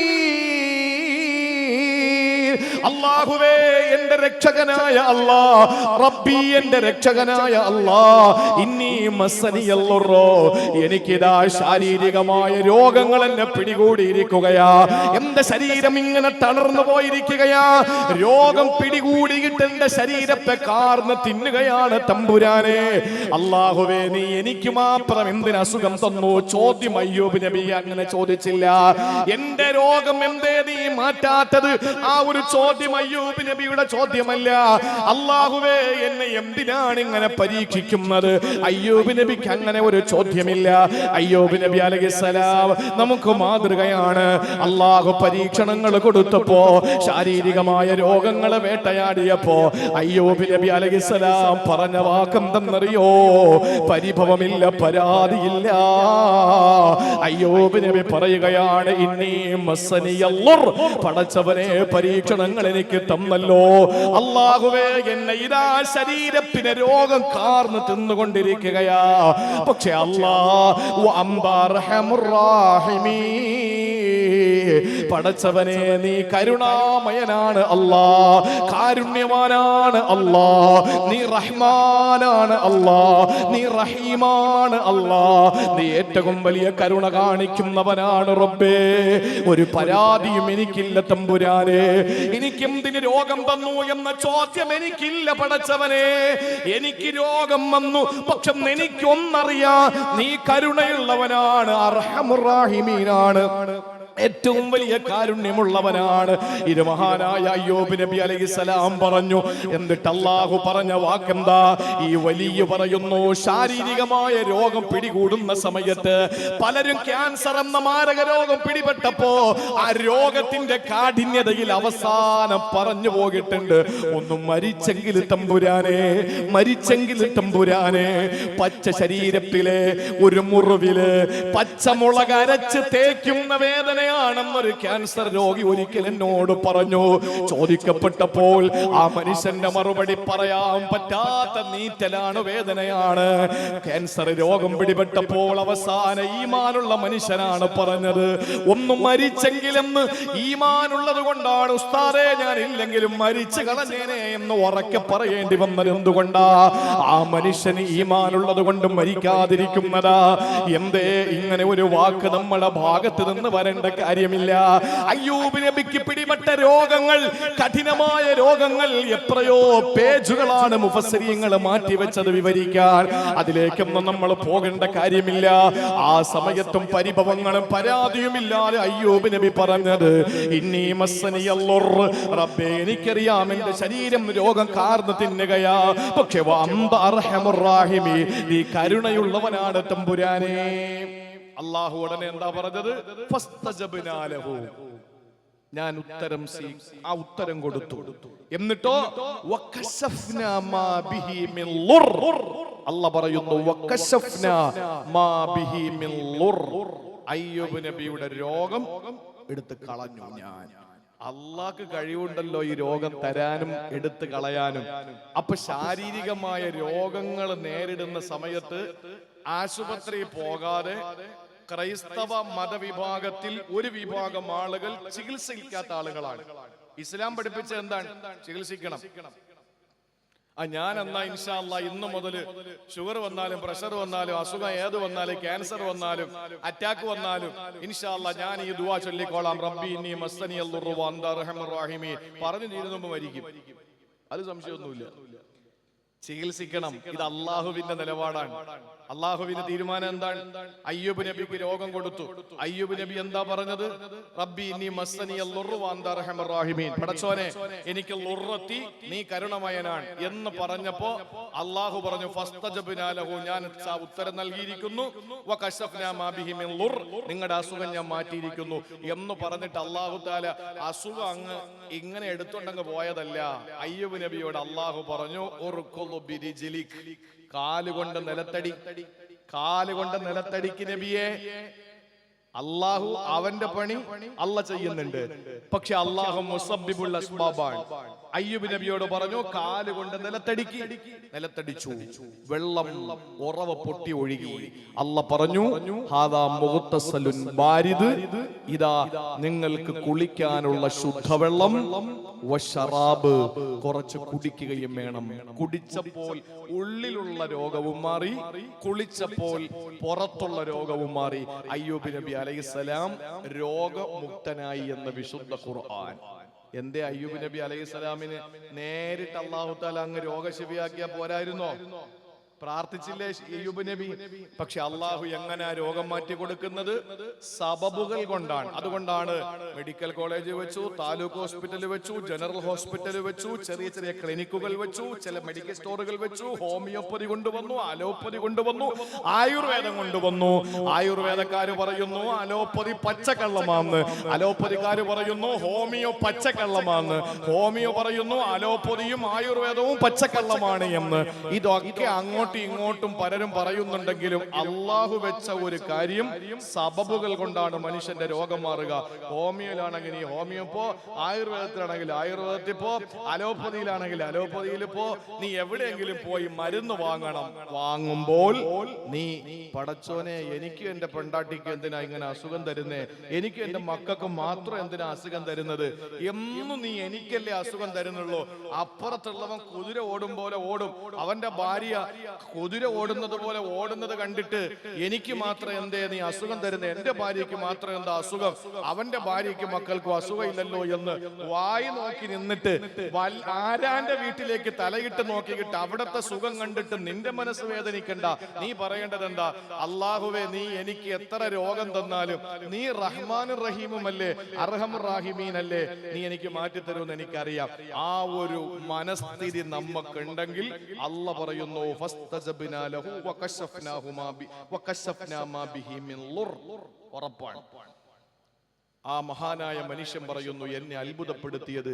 അല്ലാഹുവേ, എന്റെ രക്ഷകനായ അല്ലാ, റബ്ബി എന്റെ രക്ഷകനായ അല്ലാ, ഇന്നി മസ്സനിയൽ ളുർറു, എനിക്കിതാ ശാരീരികമായ രോഗങ്ങൾ എന്നെ പിടികൂടിയിരിക്കുകയാ. എന്റെ ശരീരം ഇങ്ങനെ തളർന്നു പോയിരിക്കുകയാ. രോഗം പിടികൂടിയിട്ട് എന്റെ ശരീരത്തെ കാർന്ന് തിന്നുകയാണ് തമ്പുരാനെ. അല്ലാഹുവേ, നീ എനിക്ക് മാത്രം എന്തിന് അസുഖം തന്നു? ചോദ്യം അയ്യൂബ് നബി അങ്ങനെ ചോദിച്ചില്ല. എന്റെ രോഗം എന്തേ നീ മാറ്റാത്തത്? ആ ഒരു ചോദ്യം അയ്യൂബ് നബിയുടെ ചോദ്യമല്ല. അല്ലാഹുവേ, എന്നെ എന്തിനാണ് ഇങ്ങനെ പരീക്ഷിക്കുന്നത്? അയ്യൂബ് നബിക്ക് അങ്ങനെ ഒരു ചോദ്യമില്ല. അയ്യൂബ് നബി അലൈഹിസ്സലാം നമുക്ക് മാതൃകയാണ്. അല്ലാഹു പരീക്ഷണങ്ങൾ കൊടുത്തപ്പോ, ശാരീരികമായ രോഗങ്ങളെ വേട്ടയാടിയപ്പോ അയ്യൂബ് നബി അലൈഹിസ്സലാം പറഞ്ഞ വാക്കെന്തെന്നറിയോ? പരിഭവമില്ല, പരാതിയില്ല. അയ്യൂബ് നബി പറയുകയാണ്, ഇന്നി മസ്സനിയൽ ളുർ, പടച്ചവനെ പരീക്ഷണങ്ങൾ എനിക്ക് തന്നല്ലോ. അല്ലാഹുവേ, എന്നെ ഇതാ ശരീരത്തിന് രോഗം കാർന്ന് തിന്നുകൊണ്ടിരിക്കുകയാ. പക്ഷെ അല്ലാഹു അർഹമുർ റാഹിമീൻ, പടച്ചവനെ നീ കരുണാമയനാണ് അല്ലാ, കാരുണ്യവാനാണ് അല്ലാ, നീ റഹ്മാനാണ് അല്ലാ, നീ റഹീമാണ് അല്ലാ, നീ ഏറ്റവും വലിയ കരുണ കാണിക്കുന്നവനാണ് റബ്ബേ. ഒരു പരാതിയും എനിക്കില്ല തമ്പുരാനെ. എനിക്കെന്തിന് രോഗം തന്നു എന്ന ചോദ്യം എനിക്കില്ല പടച്ചവനെ. എനിക്ക് രോഗം വന്നു, പക്ഷെ എനിക്കൊന്നറിയാം, നീ കരുണയുള്ളവനാണ്, അർഹമുർ റഹീമീനാണ്, ഏറ്റവും വലിയ കാരുണ്യമുള്ളവനാണ്. ഇത് മഹാനായ അയ്യൂബ് നബി അലൈഹിസ്സലാം പറഞ്ഞു. എന്നിട്ട് അല്ലാഹു പറഞ്ഞ വാക്കെന്താ? ഈ വലിയ പറയുന്നു, ശാരീരികമായ രോഗം പിടികൂടുന്ന സമയത്ത് പലരും ക്യാൻസർ എന്ന മാരക രോഗം പിടിപെട്ടപ്പോ ആ രോഗത്തിന്റെ കാഠിന്യതയിൽ അവസാനം പറഞ്ഞു പോയിട്ടുണ്ട്, ഒന്ന് മരിച്ചെങ്കിൽ തമ്പുരാനെ, മരിച്ചെങ്കിൽ തമ്പുരാനെ. പച്ച ശരീരത്തിലെ ഒരു മുറിവില് പച്ചമുളക് അരച്ച് തേക്കുന്ന വേദന ാണെന്നൊരു ക്യാൻസർ രോഗി ഒരിക്കൽ എന്നോട് പറഞ്ഞു. ചോദിക്കപ്പെട്ടപ്പോൾ ആ മനുഷ്യന്റെ മറുപടി പറയാൻ പറ്റാത്ത നീറ്റലാണ്, വേദനയാണ്. ക്യാൻസർ രോഗം പിടിപെട്ടപ്പോൾ അവസാന ഈമാനുള്ള മനുഷ്യനാണ് പറഞ്ഞത്, ഒന്ന് മരിച്ചെങ്കിലെന്ന്. ഈമാനുള്ളത് കൊണ്ടാണ് ഉസ്താദേ, ഞാൻ ഇല്ലെങ്കിലും മരിച്ചു കളഞ്ഞേനെ എന്ന് ഉറക്കെ പറയേണ്ടി വന്നത്. എന്തുകൊണ്ടാ? ആ മനുഷ്യന് ഈമാനുള്ളത് കൊണ്ട് മരിക്കാതിരിക്കുന്നതാ. എന്തേ ഇങ്ങനെ ഒരു വാക്ക് നമ്മുടെ ഭാഗത്ത് നിന്ന് വരേണ്ട കാര്യമില്ല. അയ്യൂബ് നബിക്ക് പിടിപെട്ട രോഗങ്ങൾ, കഠിനമായ രോഗങ്ങൾ, എത്രയോ പേജുകളാണ് മുഫസ്സിരീങ്ങൾ മാറ്റിവെച്ചത് വിവരിക്കാൻ. അതിലേക്കൊന്നും നമ്മൾ പോകേണ്ട കാര്യമില്ല. ആ സമയത്തും പരിഭവങ്ങളും പരാതിയുമില്ലാതെ അയ്യൂബ് നബി പറഞ്ഞത്, ഇന്നി മസ്സനിയൽ ളുർ, റബ്ബേ എനിക്കറിയാം എന്റെ ശരീരം രോഗം കാർന്ന് തിന്നുകയാ, പക്ഷെ വഅന്ത അർഹമുർ റാഹിമീൻ, നീ കരുണയുള്ളവനാണ് തമ്പുരാനെ. അല്ലാഹു ഉടനെ എന്താ പറഞ്ഞത്? ഫസ്തജബ്നാ ലഹു, ഞാൻ ഉത്തരം ആ ഉത്തരം കൊടുത്തു. എന്നിട്ടോ വകശഫ്നാ മാ ബിഹി മിൻ ളുർ, അല്ലാഹു പറയുന്നു വകശഫ്നാ മാ ബിഹി മിൻ ളുർ, അയ്യൂബ് നബിയുടെ രോഗം എടുത്തു കളഞ്ഞു ഞാൻ. അള്ളാഹ്ക്ക് കഴിവുണ്ടല്ലോ ഈ രോഗം തരാനും എടുത്തു കളയാനും. അപ്പൊ ശാരീരികമായ രോഗങ്ങൾ നേരിടുന്ന സമയത്ത് ആശുപത്രി പോകാതെ ക്രൈസ്തവ മതവിഭാഗത്തിൽ ഒരു വിഭാഗം ആളുകൾ ചികിത്സിക്കാത്ത ആളുകളാണ്. ഇസ്ലാം പഠിപ്പിച്ച എന്താണ്? ചികിത്സിക്കണം. ഞാൻ എന്നാ ഇൻഷാ അല്ലാഹ് ഇന്നു മുതൽ ഷുഗർ വന്നാലും പ്രഷർ വന്നാലും അസുഖം ഏത് വന്നാലും ക്യാൻസർ വന്നാലും അറ്റാക്ക് വന്നാലും ഇൻഷാ അല്ലാഹ് ഞാൻ ഈ ദുആ ചൊല്ലിക്കോളാം, റബ്ബി ഇന്നി മസ്സനിയൽ ദുർറു വ അൻത അർഹമുർ റഹീമീൻ പറഞ്ഞു തീരുന്നുമ്പോ മരിക്കും. അത് സംശയമൊന്നുമില്ല. ചികിത്സിക്കണം. ഇത് അള്ളാഹുവിന്റെ നിലപാടാണ്. അള്ളാഹുവിന്റെ തീരുമാനം എന്താണ്? അയ്യൂബ് നബിക്ക് രോഗം കൊടുത്തു. അയ്യൂബ് നബി എന്താ പറഞ്ഞത്? റബ്ബി ഇന്നി മസ്സനിയൽ ദുർറു വ അൻത അർഹമുർ റഹീമീൻ, പടച്ചോനെ എനിക്ക് ളുർറത്തി, നീ കരുണമയനാണ് എന്ന് പറഞ്ഞപ്പോ അള്ളാഹു പറഞ്ഞു ഫസ്തജബ്നാ ലഹു, ഞാൻ ഉത്തരം നൽകിയിരിക്കുന്നു, വ കശഫ്നാ മാ ബിഹി മിൻ ളുർ, നിങ്ങളുടെ അസുഖം ഞാൻ മാറ്റിയിരിക്കുന്നു എന്ന് പറഞ്ഞിട്ട് അള്ളാഹു തആല അസുഖം അങ്ങ് ഇങ്ങനെ എടുത്തുകൊണ്ടങ്ങ് പോയതല്ല. അയ്യൂബ് നബിയോട് അള്ളാഹു പറഞ്ഞു കാലുകൊണ്ട് നിലത്തടി, കാലുകൊണ്ട് നിലത്തടിക്ക് നബിയെ. അള്ളാഹു അവന്റെ പണി അല്ല ചെയ്യുന്നുണ്ട്, പക്ഷെ അള്ളാഹു മുസബ്ബിബുൽ അസ്ബാബാണ്. അയ്യൂബ് നബിയോട് പറഞ്ഞു കാലുകൊണ്ട് നിലത്തടിക്ക്, നിലത്തടിച്ചു. വെള്ളം ഉറവ പൊട്ടി ഒഴുകി. അല്ല പറഞ്ഞു ഹാദാ മുഗ്തസലുൻ ബാരിദ്, ഇതാ നിങ്ങൾക്ക് കുളിക്കാനുള്ള ശുദ്ധവെള്ളം, വശറാബ്, കുറച്ച് കുടിക്കുകയും വേണം. കുടിച്ചപ്പോൾ ഉള്ളിലുള്ള രോഗവും മാറി, കുളിച്ചപ്പോൾ പുറത്തുള്ള രോഗവും മാറി. അയ്യൂബ് നബി അലൈഹിസ്സലാം രോഗമുക്തനായി എന്ന് വിശുദ്ധ ഖുർആൻ. എന്തേ അയ്യൂബ് നബി അലൈഹിസ്സലാമിന് നേരിട്ട് അല്ലാഹു തആല അങ്ങ് രോഗശിഫിയാക്കിയാ പോരായിരുന്നോ? പ്രാർത്ഥിച്ചില്ലേ അയ്യൂബ് നബി? പക്ഷെ അള്ളാഹു എങ്ങനെ രോഗം മാറ്റി കൊടുക്കുന്നത്? സബബുകൾ കൊണ്ടാണ്. അതുകൊണ്ടാണ് മെഡിക്കൽ കോളേജ് വെച്ചു, താലൂക്ക് ഹോസ്പിറ്റൽ വെച്ചു, ജനറൽ ഹോസ്പിറ്റൽ വെച്ചു, ചെറിയ ചെറിയ ക്ലിനിക്കുകൾ വെച്ചു, ചില മെഡിക്കൽ സ്റ്റോറുകൾ വെച്ചു, ഹോമിയോപ്പതി കൊണ്ടുവന്നു, അലോപ്പതി കൊണ്ടുവന്നു, ആയുർവേദം കൊണ്ടുവന്നു. ആയുർവേദക്കാര് പറയുന്നു അലോപ്പതി പച്ചക്കള്ളമാന്ന്, അലോപ്പതിക്കാര് പറയുന്നു ഹോമിയോ പച്ചക്കള്ളമാന്ന്, ഹോമിയോ പറയുന്നു അലോപ്പതിയും ആയുർവേദവും പച്ചക്കള്ളമാണ് എന്ന്. ഇതൊക്കെ അങ്ങോട്ടും ഇങ്ങോട്ടും പലരും പറയുന്നുണ്ടെങ്കിലും അള്ളാഹു വെച്ച ഒരു കാര്യം സബബുകൾ കൊണ്ടാണ് മനുഷ്യന്റെ രോഗം മാറുക. ഹോമിയോയിലാണെങ്കിൽ നീ ഹോമിയോ പോ, ആയുർവേദത്തിലാണെങ്കിൽ ആയുർവേദത്തിൽ പോ, അലോപ്പതിയിലാണെങ്കിൽ അലോപ്പതിയിൽ പോ. നീ എവിടെയെങ്കിലും പോയി മരുന്ന് വാങ്ങണം. വാങ്ങുമ്പോൾ നീ പടച്ചോനെ എനിക്ക് എന്റെ പെണ്ടാട്ടിക്ക് എന്തിനാ ഇങ്ങനെ അസുഖം തരുന്നേ, എനിക്ക് എന്റെ മക്കൾക്ക് മാത്രം എന്തിനാ അസുഖം തരുന്നത്, എന്നും നീ എനിക്കല്ലേ അസുഖം തരുന്നുള്ളൂ. അപ്പുറത്തുള്ളവൻ കുതിര ഓടും പോലെ ഓടും, അവന്റെ ഭാര്യ കുതിര ഓടുന്നത് പോലെ ഓടുന്നത് കണ്ടിട്ട് എനിക്ക് മാത്രം എന്തേ നീ അസുഖം തരുന്നത്, എന്റെ ഭാര്യയ്ക്ക് മാത്രം എന്താ അസുഖം, അവന്റെ ഭാര്യയ്ക്ക് മക്കൾക്കും അസുഖം ഇല്ലല്ലോ എന്ന് വായി നോക്കി നിന്നിട്ട് ആരാന്റെ വീട്ടിലേക്ക് തലയിട്ട് നോക്കിയിട്ട് അവിടത്തെ സുഖം കണ്ടിട്ട് നിന്റെ മനസ്സ് വേദനിക്കണ്ട. നീ പറയേണ്ടത് എന്താ? അള്ളാഹുവേ നീ എനിക്ക് എത്ര രോഗം തന്നാലും നീ റഹ്മാനും റഹീമും അല്ലേ, അർഹമുർ റഹീമീൻ അല്ലേ, നീ എനിക്ക് മാറ്റിത്തരുമെന്ന് എനിക്കറിയാം. ആ ഒരു മനസ്ഥിതി നമുക്കുണ്ടെങ്കിൽ അല്ല പറയുന്നു ഫസ്തജബ്നാ ലഹു വകശഫ്നാ മാ ബിഹി മിൻ ളുർ. ഉറപ്പാണ്. ആ മഹാനായ മനുഷ്യൻ പറയുന്നു എന്നെ അത്ഭുതപ്പെടുത്തിയത്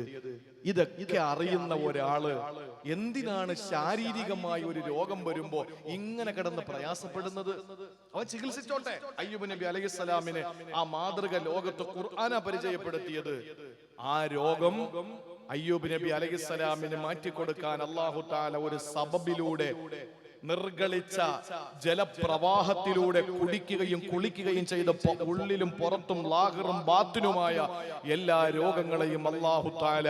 ഇതൊക്കെ അറിയുന്ന ഒരാള് എന്തിനാണ് ശാരീരികമായ ഒരു രോഗം വരുമ്പോ ഇങ്ങനെ കിടന്ന് പ്രയാസപ്പെടുന്നത്? അവൻ ചികിത്സിച്ചോട്ടെ. അയ്യൂബ് നബി അലൈഹിസ്സലാമിനെ ആ മാതൃക ലോകത്ത് ഖുർആന പരിചയപ്പെടുത്തിയത്. ആ രോഗം അയ്യൂബ് നബി അലൈഹിസ്സലാമിന് മാറ്റിക്കൊടുക്കാൻ അല്ലാഹു തആല ഒരു സബബിലൂടെ നിർഗളിച്ച ജലപ്രവാഹത്തിലൂടെ കുടിക്കുകയും കുളിക്കുകയും ചെയ്തപ്പോ ഉള്ളിലും പുറത്തും ലാഹിറും ബാത്തിനുമായ എല്ലാ രോഗങ്ങളെയും അല്ലാഹു തആല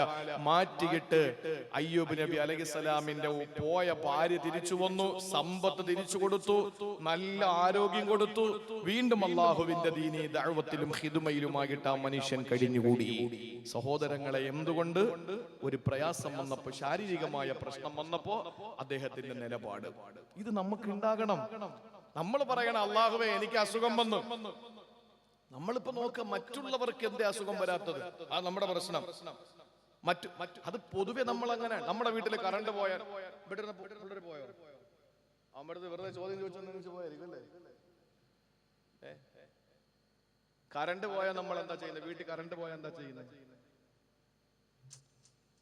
മാറ്റിയിട്ട് അയ്യൂബ് നബി അലൈഹിസ്സലാമിന്റെ പോയ ഭാര്യ തിരിച്ചു വന്നു, സമ്പത്ത് തിരിച്ചു കൊടുത്തു, നല്ല ആരോഗ്യം കൊടുത്തു. വീണ്ടും അല്ലാഹുവിന്റെ ദീനി ദഅവത്തിലും ഖിദ്മയിലുമായിട്ട് ആ മനുഷ്യൻ കഴിഞ്ഞുകൂടി. സഹോദരങ്ങളെ, എന്തുകൊണ്ട്? ഒരു പ്രയാസം വന്നപ്പോ, ശാരീരികമായ പ്രശ്നം വന്നപ്പോ അദ്ദേഹത്തിന്റെ നിലപാട് ഇത് നമുക്ക് ഉണ്ടാകണം. നമ്മൾ പറയണം അല്ലാഹുവേ എനിക്ക് അസുഖം വന്നു. നമ്മളിപ്പോ നോക്ക മറ്റുള്ളവർക്ക് എന്തേ അസുഖം വരാത്തത്? ആ നമ്മുടെ പ്രശ്നം. അത് പൊതുവെ നമ്മൾ അങ്ങനെ. നമ്മുടെ വീട്ടിൽ കറണ്ട് പോയാൽ ഇവിടെ പോയോ, അവിടുത്തെ വെറുതെ ചോദ്യം ചോദിച്ചു പോയായിരിക്കും അല്ലേ? കറണ്ട് പോയാൽ നമ്മൾ എന്താ ചെയ്യുന്നത്? വീട്ടിൽ കറണ്ട് പോയാൽ എന്താ ചെയ്യുന്നത്?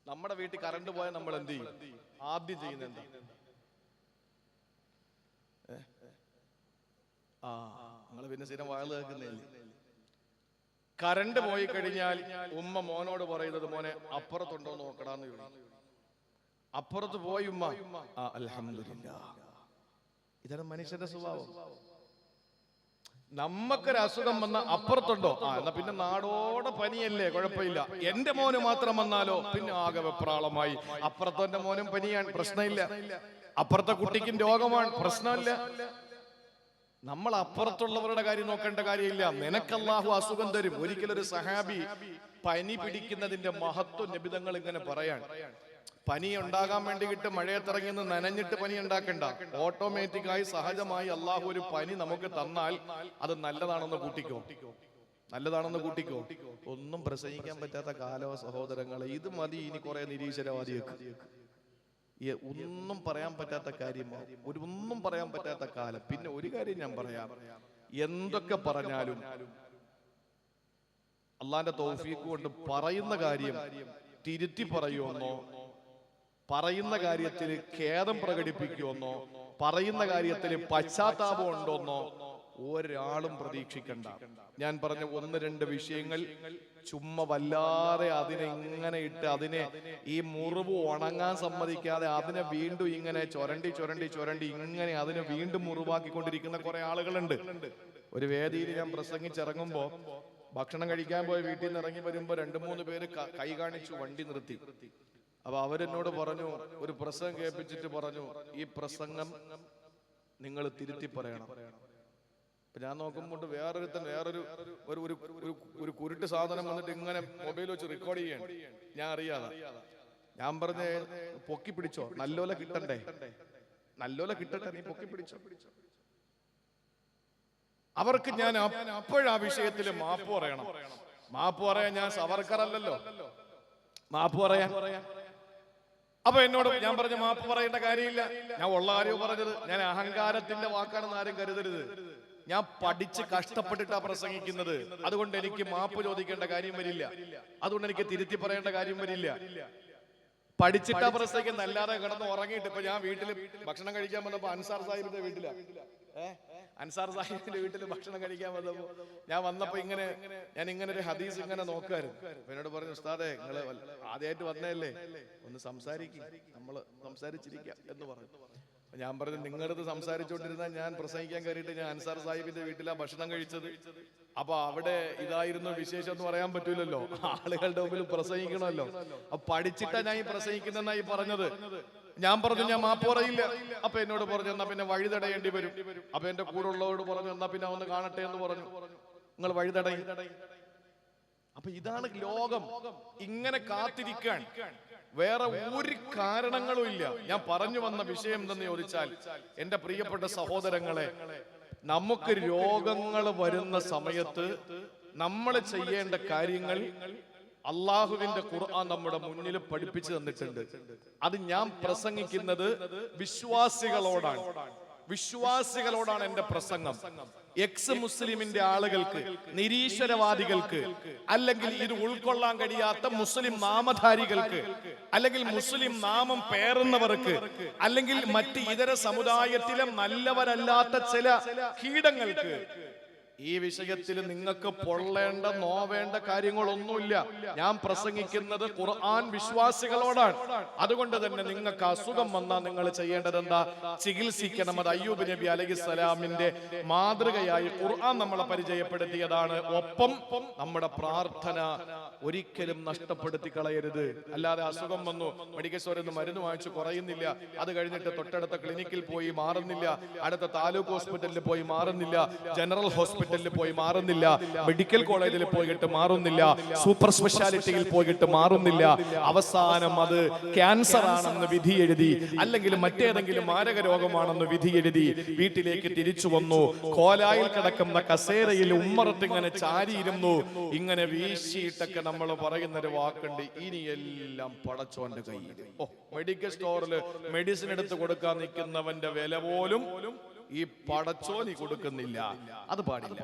നമ്മുടെ വീട്ടിൽ കറണ്ട് പോയാൽ നമ്മൾ എന്ത് ചെയ്യും? ആദ്യം ചെയ്യുന്നത് എന്താ? നിങ്ങൾ പിന്നെ സ്ഥിരം വാഴ കേൾക്കുന്നില്ലേ? കറണ്ട് പോയി കഴിഞ്ഞാൽ ഉമ്മ മോനോട് പറയുന്നത് മോനെ അപ്പുറത്തുണ്ടോ നോക്കടാന്ന് ചോദിക്കും. അപ്പുറത്ത് പോയി ഉമ്മ അൽഹംദുലില്ലാ. ഇതാണ് മനുഷ്യന്റെ സ്വഭാവം. നമ്മക്കൊരു അസുഖം വന്ന അപ്പുറത്തുണ്ടോ? എന്നാ പിന്നെ നാടോടെ പനിയല്ലേ, കുഴപ്പമില്ല. എന്റെ മോന് മാത്രം വന്നാലോ പിന്നെ ആകെ വെപ്രാളമായി. അപ്പുറത്തെ മോനും പനിയാണ്, പ്രശ്നമില്ല. അപ്പുറത്തെ കുട്ടിക്കും രോഗമാണ്, പ്രശ്നമില്ല. നമ്മൾ അപ്പുറത്തുള്ളവരുടെ കാര്യം നോക്കേണ്ട കാര്യമില്ല. നിനക്ക് അല്ലാഹു അസുഖം തരും. ഒരിക്കലൊരു സഹാബി പനി പിടിക്കുന്നതിന്റെ മഹത്വം നബിതങ്ങൾ ഇങ്ങനെ പറയാൻ, പനി ഉണ്ടാകാൻ വേണ്ടിയിട്ട് മഴയത്തിറങ്ങി നനഞ്ഞിട്ട് പനി ഉണ്ടാക്കണ്ട. ഓട്ടോമാറ്റിക്കായി സഹജമായി അള്ളാഹു ഒരു പനി നമുക്ക് തന്നാൽ അത് നല്ലതാണെന്ന് കൂട്ടിക്കോ, നല്ലതാണെന്ന് കൂട്ടിക്കോ. ഒന്നും പ്രസംഗിക്കാൻ പറ്റാത്ത കാലോ സഹോദരങ്ങളെ, ഇത് മതി. ഇനി കുറെ നിരീശ്വരവാദിയൊക്കെ ഒന്നും പറയാൻ പറ്റാത്ത കാര്യമോ, ഒന്നും പറയാൻ പറ്റാത്ത കാലം. പിന്നെ ഒരു കാര്യം ഞാൻ പറയാം, എന്തൊക്കെ പറഞ്ഞാലും അള്ളാന്റെ തൗഫീഖ് കൊണ്ട് പറയുന്ന കാര്യം തിരുത്തി പറയുമെന്നോ, പറയുന്ന കാര്യത്തിൽ ഖേദം പ്രകടിപ്പിക്കുമെന്നോ, പറയുന്ന കാര്യത്തിൽ പശ്ചാത്താപം ഉണ്ടോന്നോ ഒരാളും പ്രതീക്ഷിക്കണ്ട. ഞാൻ പറഞ്ഞ 1-2 വിഷയങ്ങൾ ചുമ്മാ വല്ലാതെ അതിനെ ഇങ്ങനെ ഇട്ട് അതിനെ ഈ മുറിവ് ഉണങ്ങാൻ സമ്മതിക്കാതെ അതിനെ വീണ്ടും ഇങ്ങനെ ചൊരണ്ടി ചൊരണ്ടി ചൊരണ്ടി ഇങ്ങനെ അതിനെ വീണ്ടും മുറിവാക്കിക്കൊണ്ടിരിക്കുന്ന കുറെ ആളുകളുണ്ട്. ഒരു വേദിയിൽ ഞാൻ പ്രസംഗിച്ചിറങ്ങുമ്പോ ഭക്ഷണം കഴിക്കാൻ പോയി വീട്ടിൽ നിന്ന് ഇറങ്ങി വരുമ്പോ 2-3 പേര് കൈ കാണിച്ചു വണ്ടി നിർത്തി. അപ്പൊ അവരെന്നോട് പറഞ്ഞു, ഒരു പ്രസംഗം കേൾപ്പിച്ചിട്ട് പറഞ്ഞു, ഈ പ്രസംഗം നിങ്ങൾ തിരുത്തി പറയണം. ഞാൻ നോക്കുമ്പോൾ വേറൊരു കുരുട്ട് സാധനം വന്നിട്ട് ഇങ്ങനെ മൊബൈൽ വെച്ച് റെക്കോർഡ് ചെയ്യണം. ഞാൻ അറിയാതെ ഞാൻ പറഞ്ഞ പൊക്കി പിടിച്ചോ, നല്ലോലെ കിട്ടണ്ടേ, നല്ലോലെ കിട്ടട്ടെ, നീ പൊക്കി പിടിച്ചോ. അവർക്ക് ഞാൻ അപ്പോഴാ വിഷയത്തിൽ മാപ്പ് പറയണം. മാപ്പ് പറയാൻ ഞാൻ സവർക്കർ അല്ലല്ലോ, മാപ്പ് പറയാൻ. അപ്പൊ എന്നോട് ഞാൻ പറഞ്ഞ മാപ്പ് പറയേണ്ട കാര്യമില്ല. ഞാൻ ഉള്ള കാര്യം പറഞ്ഞത്. ഞാൻ അഹങ്കാരത്തിന്റെ വാക്കാണെന്ന് ആരും കരുതരുത്. ഞാൻ പഠിച്ച് കഷ്ടപ്പെട്ടിട്ടാ പ്രസംഗിക്കുന്നത്. അതുകൊണ്ട് എനിക്ക് മാപ്പ് ചോദിക്കേണ്ട കാര്യം വരില്ല, അതുകൊണ്ട് എനിക്ക് തിരുത്തി പറയേണ്ട കാര്യം വരില്ല. പഠിച്ചിട്ടാ പ്രസംഗിക്കുന്ന, അല്ലാതെ കിടന്ന് ഉറങ്ങിയിട്ട്. ഇപ്പൊ ഞാൻ വീട്ടില് ഭക്ഷണം കഴിക്കാൻ വന്നപ്പോ അൻസാർ സാഹിബിന്റെ വീട്ടിലാ, അൻസാർ സാഹിബിന്റെ വീട്ടിൽ ഭക്ഷണം കഴിക്കാൻ വന്നപ്പോ ഞാൻ വന്നപ്പോ ഞാൻ ഇങ്ങനെ ഒരു ഹദീസ് ഇങ്ങനെ നോക്കായിരുന്നു. എന്നോട് പറഞ്ഞു, ഉസ്താദേ നിങ്ങള് ആദ്യമായിട്ട് വന്നതല്ലേ, ഒന്ന് സംസാരിക്കും, നമ്മള് സംസാരിച്ചിരിക്കാം എന്ന് പറഞ്ഞു. ഞാൻ പറഞ്ഞു, നിങ്ങളടുത്ത് സംസാരിച്ചുകൊണ്ടിരുന്ന ഞാൻ പ്രസംഗിക്കാൻ കയറിയിട്ട് ഞാൻ അൻസാർ സാഹിബിന്റെ വീട്ടിലാ ഭക്ഷണം കഴിച്ചത്. അപ്പൊ അവിടെ ഇതായിരുന്നു വിശേഷം എന്ന് പറയാൻ പറ്റൂലല്ലോ, ആളുകളുടെ മുമ്പിൽ പ്രസംഗിക്കണമല്ലോ. അപ്പൊ പഠിച്ചിട്ടാ ഞാൻ ഈ പ്രസംഗിക്കുന്നെന്നായി പറഞ്ഞത്. ഞാൻ പറഞ്ഞു ഞാൻ മാപ്പ് പറയില്ല. അപ്പൊ എന്നോട് പറഞ്ഞു, എന്നാ പിന്നെ വഴി തടയേണ്ടി വരും. അപ്പൊ എന്റെ കൂടെ ഉള്ളവരോട് പറഞ്ഞു, എന്നാ പിന്നെ ഒന്ന് കാണട്ടെ എന്ന് പറഞ്ഞു. നിങ്ങൾ വഴി തടയും. അപ്പൊ ഇതാണ് ലോകം. ഇങ്ങനെ കാത്തിരിക്കാൻ വേറെ ഒരു കാരണങ്ങളും ഇല്ല. ഞാൻ പറഞ്ഞു വന്ന വിഷയം എന്തെന്ന് ചോദിച്ചാൽ, എന്റെ പ്രിയപ്പെട്ട സഹോദരങ്ങളെ, നമുക്ക് രോഗങ്ങൾ വരുന്ന സമയത്ത് നമ്മൾ ചെയ്യേണ്ട കാര്യങ്ങൾ അള്ളാഹുവിന്റെ ഖുർആൻ നമ്മുടെ മുന്നിൽ പഠിപ്പിച്ചു തന്നിട്ടുണ്ട്. അത് ഞാൻ പ്രസംഗിക്കുന്നത് വിശ്വാസികളോടാണ് എന്റെ പ്രസംഗം. എക്സ് മുസ്ലിമിന്റെ ആളുകൾക്ക്, നിരീശ്വരവാദികൾക്ക്, അല്ലെങ്കിൽ ഇത് ഉൾക്കൊള്ളാൻ കഴിയാത്ത മുസ്ലിം നാമധാരികൾക്ക്, അല്ലെങ്കിൽ മുസ്ലിം നാമം പേറുന്നവർക്ക്, അല്ലെങ്കിൽ മറ്റ് ഇതര സമുദായത്തിലെ നല്ലവരല്ലാത്ത ചില കീടങ്ങൾക്ക് ഈ വിഷയത്തിൽ നിങ്ങൾക്ക് പൊള്ളേണ്ട നോവേണ്ട കാര്യങ്ങളൊന്നുമില്ല. ഞാൻ പ്രസംഗിക്കുന്നത് ഖുർആൻ വിശ്വാസികളോടാണ്. അതുകൊണ്ട് തന്നെ നിങ്ങൾക്ക് അസുഖം വന്നാൽ നിങ്ങൾ ചെയ്യേണ്ടത് എന്താ? ചികിത്സിക്കണം. അത് അയ്യൂബ് നബി അലൈഹിസ്സലാമിന്റെ മാതൃകയായി ഖുർആൻ നമ്മളെ പരിചയപ്പെടുത്തിയതാണ്. ഒപ്പം നമ്മുടെ പ്രാർത്ഥന ഒരിക്കലും നഷ്ടപ്പെടുത്തി കളയരുത്. അല്ലാതെ അസുഖം വന്നു, മെഡിക്കൽ സ്റ്റോറിൽ നിന്ന് മരുന്ന് വാങ്ങിച്ചു കുറയുന്നില്ല, അത് കഴിഞ്ഞിട്ട് തൊട്ടടുത്ത ക്ലിനിക്കിൽ പോയി മാറുന്നില്ല, അടുത്ത താലൂക്ക് ഹോസ്പിറ്റലിൽ പോയി മാറുന്നില്ല, ജനറൽ ഹോസ്പിറ്റലിൽ പോയി മാറുന്നില്ല, മെഡിക്കൽ കോളേജിൽ പോയിട്ട് മാറുന്നില്ല, സൂപ്പർ സ്പെഷ്യാലിറ്റിയിൽ പോയിട്ട് മാറുന്നില്ല. അവസാനം അത് ക്യാൻസർ ആണെന്ന് വിധി എഴുതി, അല്ലെങ്കിൽ മറ്റേതെങ്കിലും മാരക രോഗമാണെന്ന് വിധി എഴുതി വീട്ടിലേക്ക് തിരിച്ചു വന്നു. കോലായിൽ കിടക്കുന്ന കസേരയിൽ ഉമ്മറത്തിങ്ങനെ ചാരിയിരുന്നു. ഇങ്ങനെ വീശിയിട്ടൊക്കെ നമ്മൾ പറയുന്ന ഒരു വാക്കുണ്ട്, ഇനിയെല്ലാം പടച്ചോന്റെ കയ്യിൽ. മെഡിക്കൽ സ്റ്റോറിൽ മെഡിസിൻ എടുത്ത് കൊടുക്കാൻ നിൽക്കുന്നവന്റെ വില പോലും ഈ പടച്ചോനി കൊടുക്കുന്നില്ല. അത് പാടില്ല,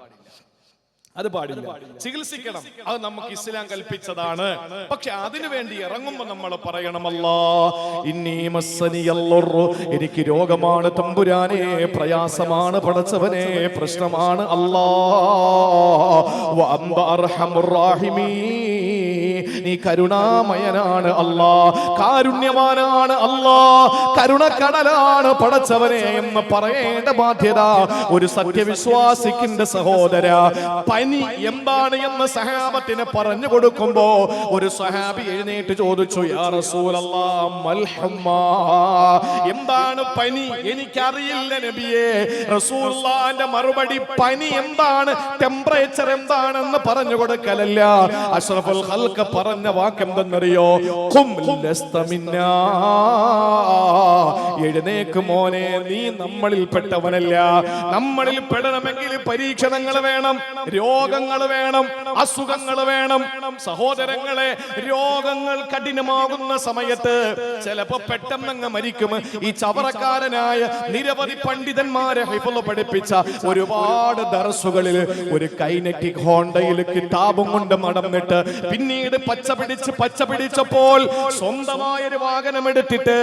അത് പാടില്ല. ചികിത്സിക്കണം, അത് നമുക്ക് ഇസ്ലാം കൽപ്പിച്ചതാണ്. പക്ഷെ അതിനു വേണ്ടി ഇറങ്ങുമ്പോ നമ്മൾ പറയണം, എനിക്ക് രോഗമാണ് തമ്പുരാനെ, പ്രയാസമാണ് പടച്ചവനെ, പ്രശ്നമാണ് നീ കരുണാമയനാണ് അല്ലാ, കാരുണ്യവാനാണ് അല്ലാ, കരുണക്കടലാണ് പടച്ചവനെ എന്ന് പറയേണ്ട ബാധ്യത ഒരു സത്യവിശ്വാസിക്കിന്റെ സഹോദര. പനി എന്താണ് എന്ന് സഹാബത്തിന് പറഞ്ഞു കൊടുക്കുമ്പോ ഒരു സഹാബി എഴുന്നേറ്റ് ചോദിച്ചു, യാ റസൂലല്ലാഹ് മൽ ഹമ്മാ, എന്താണ് പനി? എനിക്കറിയില്ല നബിയേ. റസൂലുള്ളാഹിന്റെ മറുപടി, പനി എന്താണ്, ടെമ്പറേച്ചർ എന്താണെന്ന് പറഞ്ഞു കൊടുക്കലല്ല. അഷ്റഫുൽ ഖൽഖ് പറഞ്ഞ വാക്ക് എന്തെന്നറിയോ? ഖും ലസ്ത മിന്നാ, എഴുന്നേക്ക് മോനെ, നീ നമ്മളിൽ പെട്ടവനല്ല. നമ്മളിൽ പെടണമെങ്കിൽ പരീക്ഷണങ്ങൾ വേണം, രോഗങ്ങൾ വേണം, അസുഖങ്ങൾ വേണം. സഹോദരങ്ങളെ, രോഗങ്ങൾ കഠിനമാകുന്ന സമയത്ത് ചിലപ്പോ പെട്ടെന്നങ്ങ് മരിക്കും. ഈ ചവറക്കാരനായ നിരവധി പണ്ഡിതന്മാരെ ഹിഫ്ള് പഠിപ്പിച്ച ഒരുപാട് ദർസുകളിൽ ഒരു കൈനറ്റിക് ഹോണ്ടയിൽ കിതാബും കൊണ്ട് നടന്നിട്ട് പിന്നീട് പച്ച പിടിച്ചപ്പോൾ സ്വന്തമായ ഒരു വാഹനം എടുത്തിട്ട്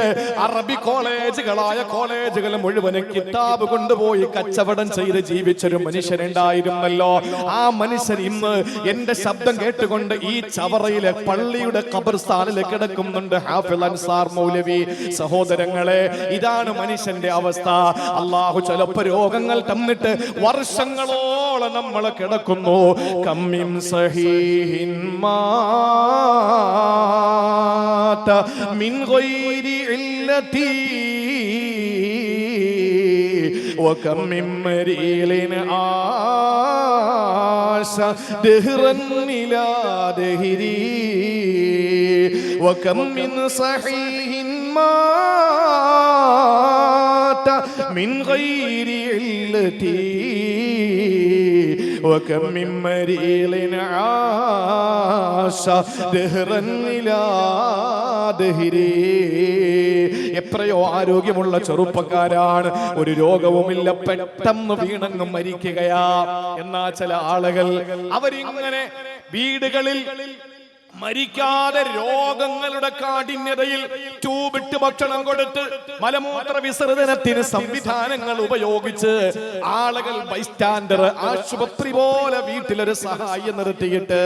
അറബി കോളേജുകൾ മുഴുവനും കിതാബ് കൊണ്ടുപോയി കച്ചവടം ചെയ്ത് ജീവിച്ചൊരു മനുഷ്യനുണ്ടായിരുന്നല്ലോ. ആ മനുഷ്യൻ ഇന്ന് എന്റെ ശബ്ദം കേട്ടുകൊണ്ട് ഈ ചവറയിലെ പള്ളിയുടെ ഖബർസ്ഥാനിൽ കിടക്കുന്നുണ്ട്, ഹാഫിൾ അൻസാർ മൗലവി. സഹോദരങ്ങളെ, ഇതാണ് മനുഷ്യന്റെ അവസ്ഥ. അല്ലാഹു ചിലപ്പോൾ രോഗങ്ങൾ തന്നിട്ട് വർഷങ്ങളോളം നമ്മൾ കിടക്കുന്നു. കമ്മിൻ സഹീഹിൻ മാത മിൻ ഗൈരി ഇല്ലതി وكم من مريل عاش دهرا إلى دهري وكم من صحيح مات من غير علتي وكم من مريل عاش دهرا إلى دهري. എത്രയോ ആരോഗ്യമുള്ള ചെറുപ്പക്കാരാണ്, ഒരു രോഗവുമില്ല, പെട്ടെന്ന് വീണങ്ങ് മരിക്കുകയാ. എന്നാ ചില ആളുകൾ അവരിങ്ങനെ വീടുകളിൽ മരിക്കാതെ രോഗങ്ങളുടെ കാഠിന്യതയിൽ ട്യൂബിട്ട് ഭക്ഷണം കൊടുത്ത് മലമൂത്ര വിസർജനത്തിന് സംവിധാനങ്ങൾ ഉപയോഗിച്ച് ആളുകൾ ബൈസ്റ്റാൻഡർ, ആശുപത്രി പോലെ വീട്ടിലൊരു സഹായം നിർത്തിയിട്ട്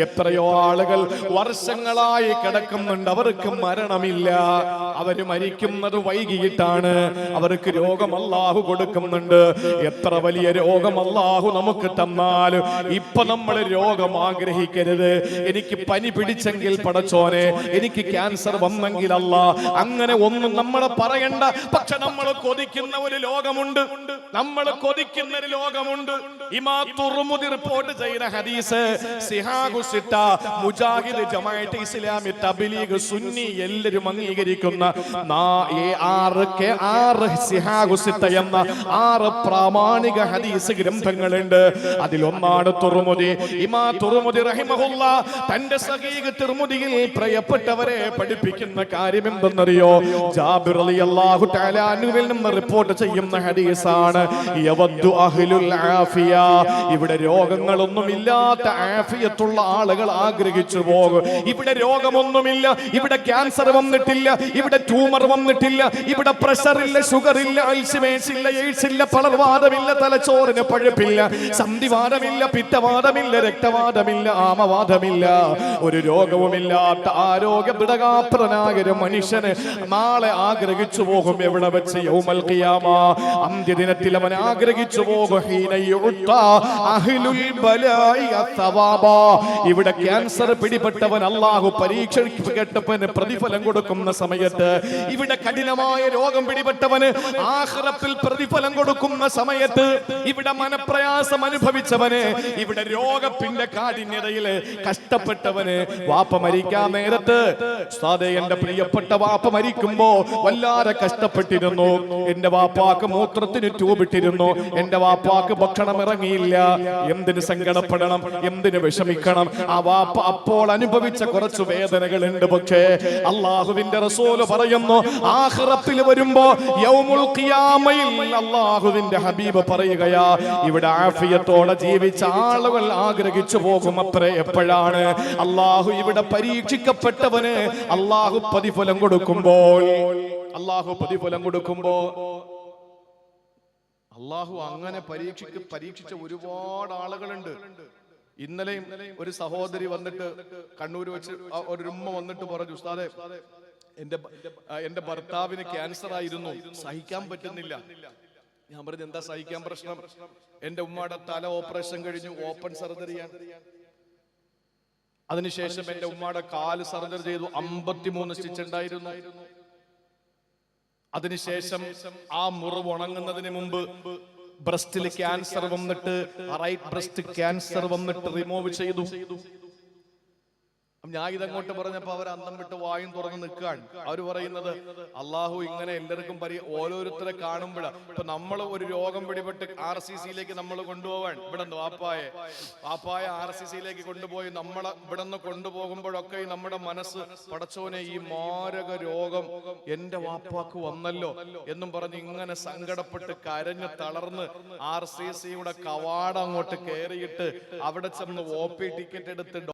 എത്രയോ ആളുകൾ വർഷങ്ങളായി കിടക്കുന്നുണ്ട്. അവർക്ക് മരണമില്ല, അവര് മരിക്കുന്നത് വൈകിയിട്ടാണ്. അവർക്ക് രോഗം അല്ലാഹു കൊടുക്കുന്നുണ്ട്. എത്ര വലിയ രോഗം അല്ലാഹു നമുക്ക് തന്നാലും ഇപ്പൊ നമ്മൾ രോഗം ആഗ്രഹിക്കരുത്. എനിക്ക് പനി പിടിച്ചെങ്കിൽ പടച്ചോനെ, എനിക്ക് ക്യാൻസർ വന്നെങ്കിൽ അല്ല, അങ്ങനെ ഒന്നും നമ്മൾ പറയണ്ട. പക്ഷെ നമ്മൾ കൊതിക്കുന്ന ഒരു ലോകമുണ്ട്, നമ്മൾ കൊതിക്കുന്ന ഒരു ലോകമുണ്ട്. ഇമാം തുർമുദി റിപ്പോർട്ട് ചെയ്ത ഹദീസ്, സിഹാഹു സിത്ത, മുജാഹിദ്, ജമാഅത്ത് ഇസ്ലാമി, തബ്ലീഗ്, സുന്നി എല്ലാവരും അംഗീകരിക്കുന്ന 6 സിഹാഹു സിത്ത എന്ന 6 പ്രാമാണിക ഹദീസ് ഗ്രന്ഥങ്ങളുണ്ട്. അതിലൊന്നാണ് തുർമുദി. ഇമാം തുർമുദി റഹിമഹുല്ലാ തന്റെ തിർമുദിയിൽ പ്രിയപ്പെട്ടവരെ പഠിപ്പിക്കുന്ന കാര്യം എന്തെന്നറിയോ? ജാബിർ റളിയല്ലാഹു തആല അൻഹുവിൽ നിന്ന് റിപ്പോർട്ട് ചെയ്യുന്ന ഹദീസാണ്. യവദ്ദു അഹ്ലുൽ ആഫിയ, ഇവിടെ രോഗങ്ങളൊന്നും ഇല്ലാത്ത ആഫിയത്തുള്ള ആളുകൾ ആഗ്രഹിച്ചു പോകും. ഇവിടെ രോഗമൊന്നുമില്ല, ഇവിടെ ക്യാൻസർ വന്നിട്ടില്ല, ഇവിടെ ട്യൂമർ വന്നിട്ടില്ല, ഇവിടെ പ്രഷർ ഇല്ല, ഷുഗർ ഇല്ല, അൽഷിമേഴ്സ് ഇല്ല, എയ്ഡ്സ് ഇല്ല, പളർവാദമില്ല, തലച്ചോറിന് പഴുപ്പില്ല, സന്ധിവാദമില്ല, പിത്തവാദമില്ല, രക്തവാദമില്ല, ആമവാദമില്ല, ഒരു രോഗവുമില്ലാത്ത ആരോഗ്യ ദൃഢഗാത്രനായ ഒരു മനുഷ്യന് നാളെ ആഗ്രഹിച്ചു പോകും. എവിടെ വെച്ച്? യൗമൽ ഖിയാമ, അന്ത്യദിനത്തിൽ അവൻ ആഗ്രഹിച്ചു പോകും. ഹീന യുഅ്താ അഹ്ലുൽ ബലാഇ അസ്സവാബ, ഇവിടെ ക്യാൻസർ പിടിപെട്ടവൻ അല്ലാഹു പരീക്ഷിക്കപ്പെട്ടവന് പ്രതിഫലം കൊടുക്കുന്ന സമയത്ത്, ഇവിടെ കഠിനമായ രോഗം പിടിപെട്ടവന് ആഖിറത്തിൽ പ്രതിഫലം കൊടുക്കുന്ന സമയത്ത്, ഇവിടെ മനപ്രയാസം അനുഭവിച്ചവന്, ഇവിടെ രോഗത്തിന്റെ കാഠിന്യതയിൽ കഷ്ടപ്പെട്ടവന്, വാപ്പ മരിക്കാൻ നേരത്ത് എന്റെ പ്രിയപ്പെട്ട വാപ്പ മരിക്കുമ്പോ വല്ലാതെ കഷ്ടപ്പെട്ടിരുന്നു. എന്റെ വാപ്പാക്ക് മൂത്രത്തിന് ട്യൂബിട്ടിരുന്നു, എന്റെ വാപ്പാക്ക് ഭക്ഷണം ഇറങ്ങിയില്ല. എന്തിന് സങ്കടപ്പെടണം, എന്തിന് വിഷമിക്കണം? ആ വാപ്പ അപ്പോൾ അനുഭവിച്ച കുറച്ച് വേദനകളുണ്ട്. പക്ഷേ അള്ളാഹുവിന്റെ റസൂല് പറയുന്നു, ആഖിറത്തിൽ വരുമ്പോ യൗമുൽ ഖിയാമയിൽ അള്ളാഹുവിന്റെ ഹബീബ് പറയുകയാ, ഇവിടെ ആഫിയത്തോടെ ജീവിച്ച ആളുകൾ ആഗ്രഹിച്ചു പോകും. അത്രേ എപ്പോഴാണ്? അള്ളാഹു ഇവിടെ പരീക്ഷിക്കപ്പെട്ടവന് അള്ളാഹു പ്രതിഫലം കൊടുക്കുമ്പോൾ, അള്ളാഹു അങ്ങനെ പരീക്ഷിച്ച ഒരുപാട് ആളുകളുണ്ട്. ഇന്നലെയും ഒരു സഹോദരി വന്നിട്ട് കണ്ണൂർ വെച്ച് ഒരു ഉമ്മ വന്നിട്ട് പറഞ്ഞു, ഉസ്താദെ എന്റെ ഭർത്താവിന് ക്യാൻസർ ആയിരുന്നു, സഹിക്കാൻ പറ്റുന്നില്ല. ഞാൻ പറഞ്ഞു, എന്താ സഹിക്കാൻ പ്രശ്നം? എന്റെ ഉമ്മയുടെ തല ഓപ്പറേഷൻ കഴിഞ്ഞു, ഓപ്പൺ സർജറിയാണ്. അതിനുശേഷം എന്റെ ഉമ്മയുടെ കാല് സർജറി ചെയ്തു, 53 സ്റ്റിച്ച് ഉണ്ടായിരുന്നു. അതിനുശേഷം ആ മുറിവ് ഉണങ്ങുന്നതിന് മുമ്പ് ബ്രസ്റ്റിൽ ക്യാൻസർ വന്നിട്ട്, റൈറ്റ് ബ്രസ്റ്റ് ക്യാൻസർ വന്നിട്ട് റിമൂവ് ചെയ്തു. ഞാൻ ഇതങ്ങോട്ട് പറഞ്ഞപ്പോ അവർ അന്തം വിട്ട് വായും തുറന്ന് നിൽക്കാൻ. അവര് പറയുന്നത്, അള്ളാഹു ഇങ്ങനെ എല്ലാവർക്കും ഓരോരുത്തരെ കാണുമ്പോഴാണ്. ഇപ്പൊ നമ്മൾ ഒരു രോഗം പിടിപെട്ട് RCCയിലേക്ക് നമ്മൾ കൊണ്ടുപോവാൻ, ഇവിടെ വാപ്പായ RCCയിലേക്ക് കൊണ്ടുപോയി നമ്മളെ ഇവിടെ നിന്ന് കൊണ്ടുപോകുമ്പോഴൊക്കെ നമ്മുടെ മനസ്സ്, പടച്ചോനെ ഈ മാരക രോഗം എന്റെ വാപ്പാക്ക് വന്നല്ലോ എന്നും പറഞ്ഞ് ഇങ്ങനെ സങ്കടപ്പെട്ട് കരഞ്ഞ് തളർന്ന് RCCയുടെ കവാടം അങ്ങോട്ട് കയറിയിട്ട് അവിടെ ചെന്ന് OP ടിക്കറ്റ് എടുത്ത്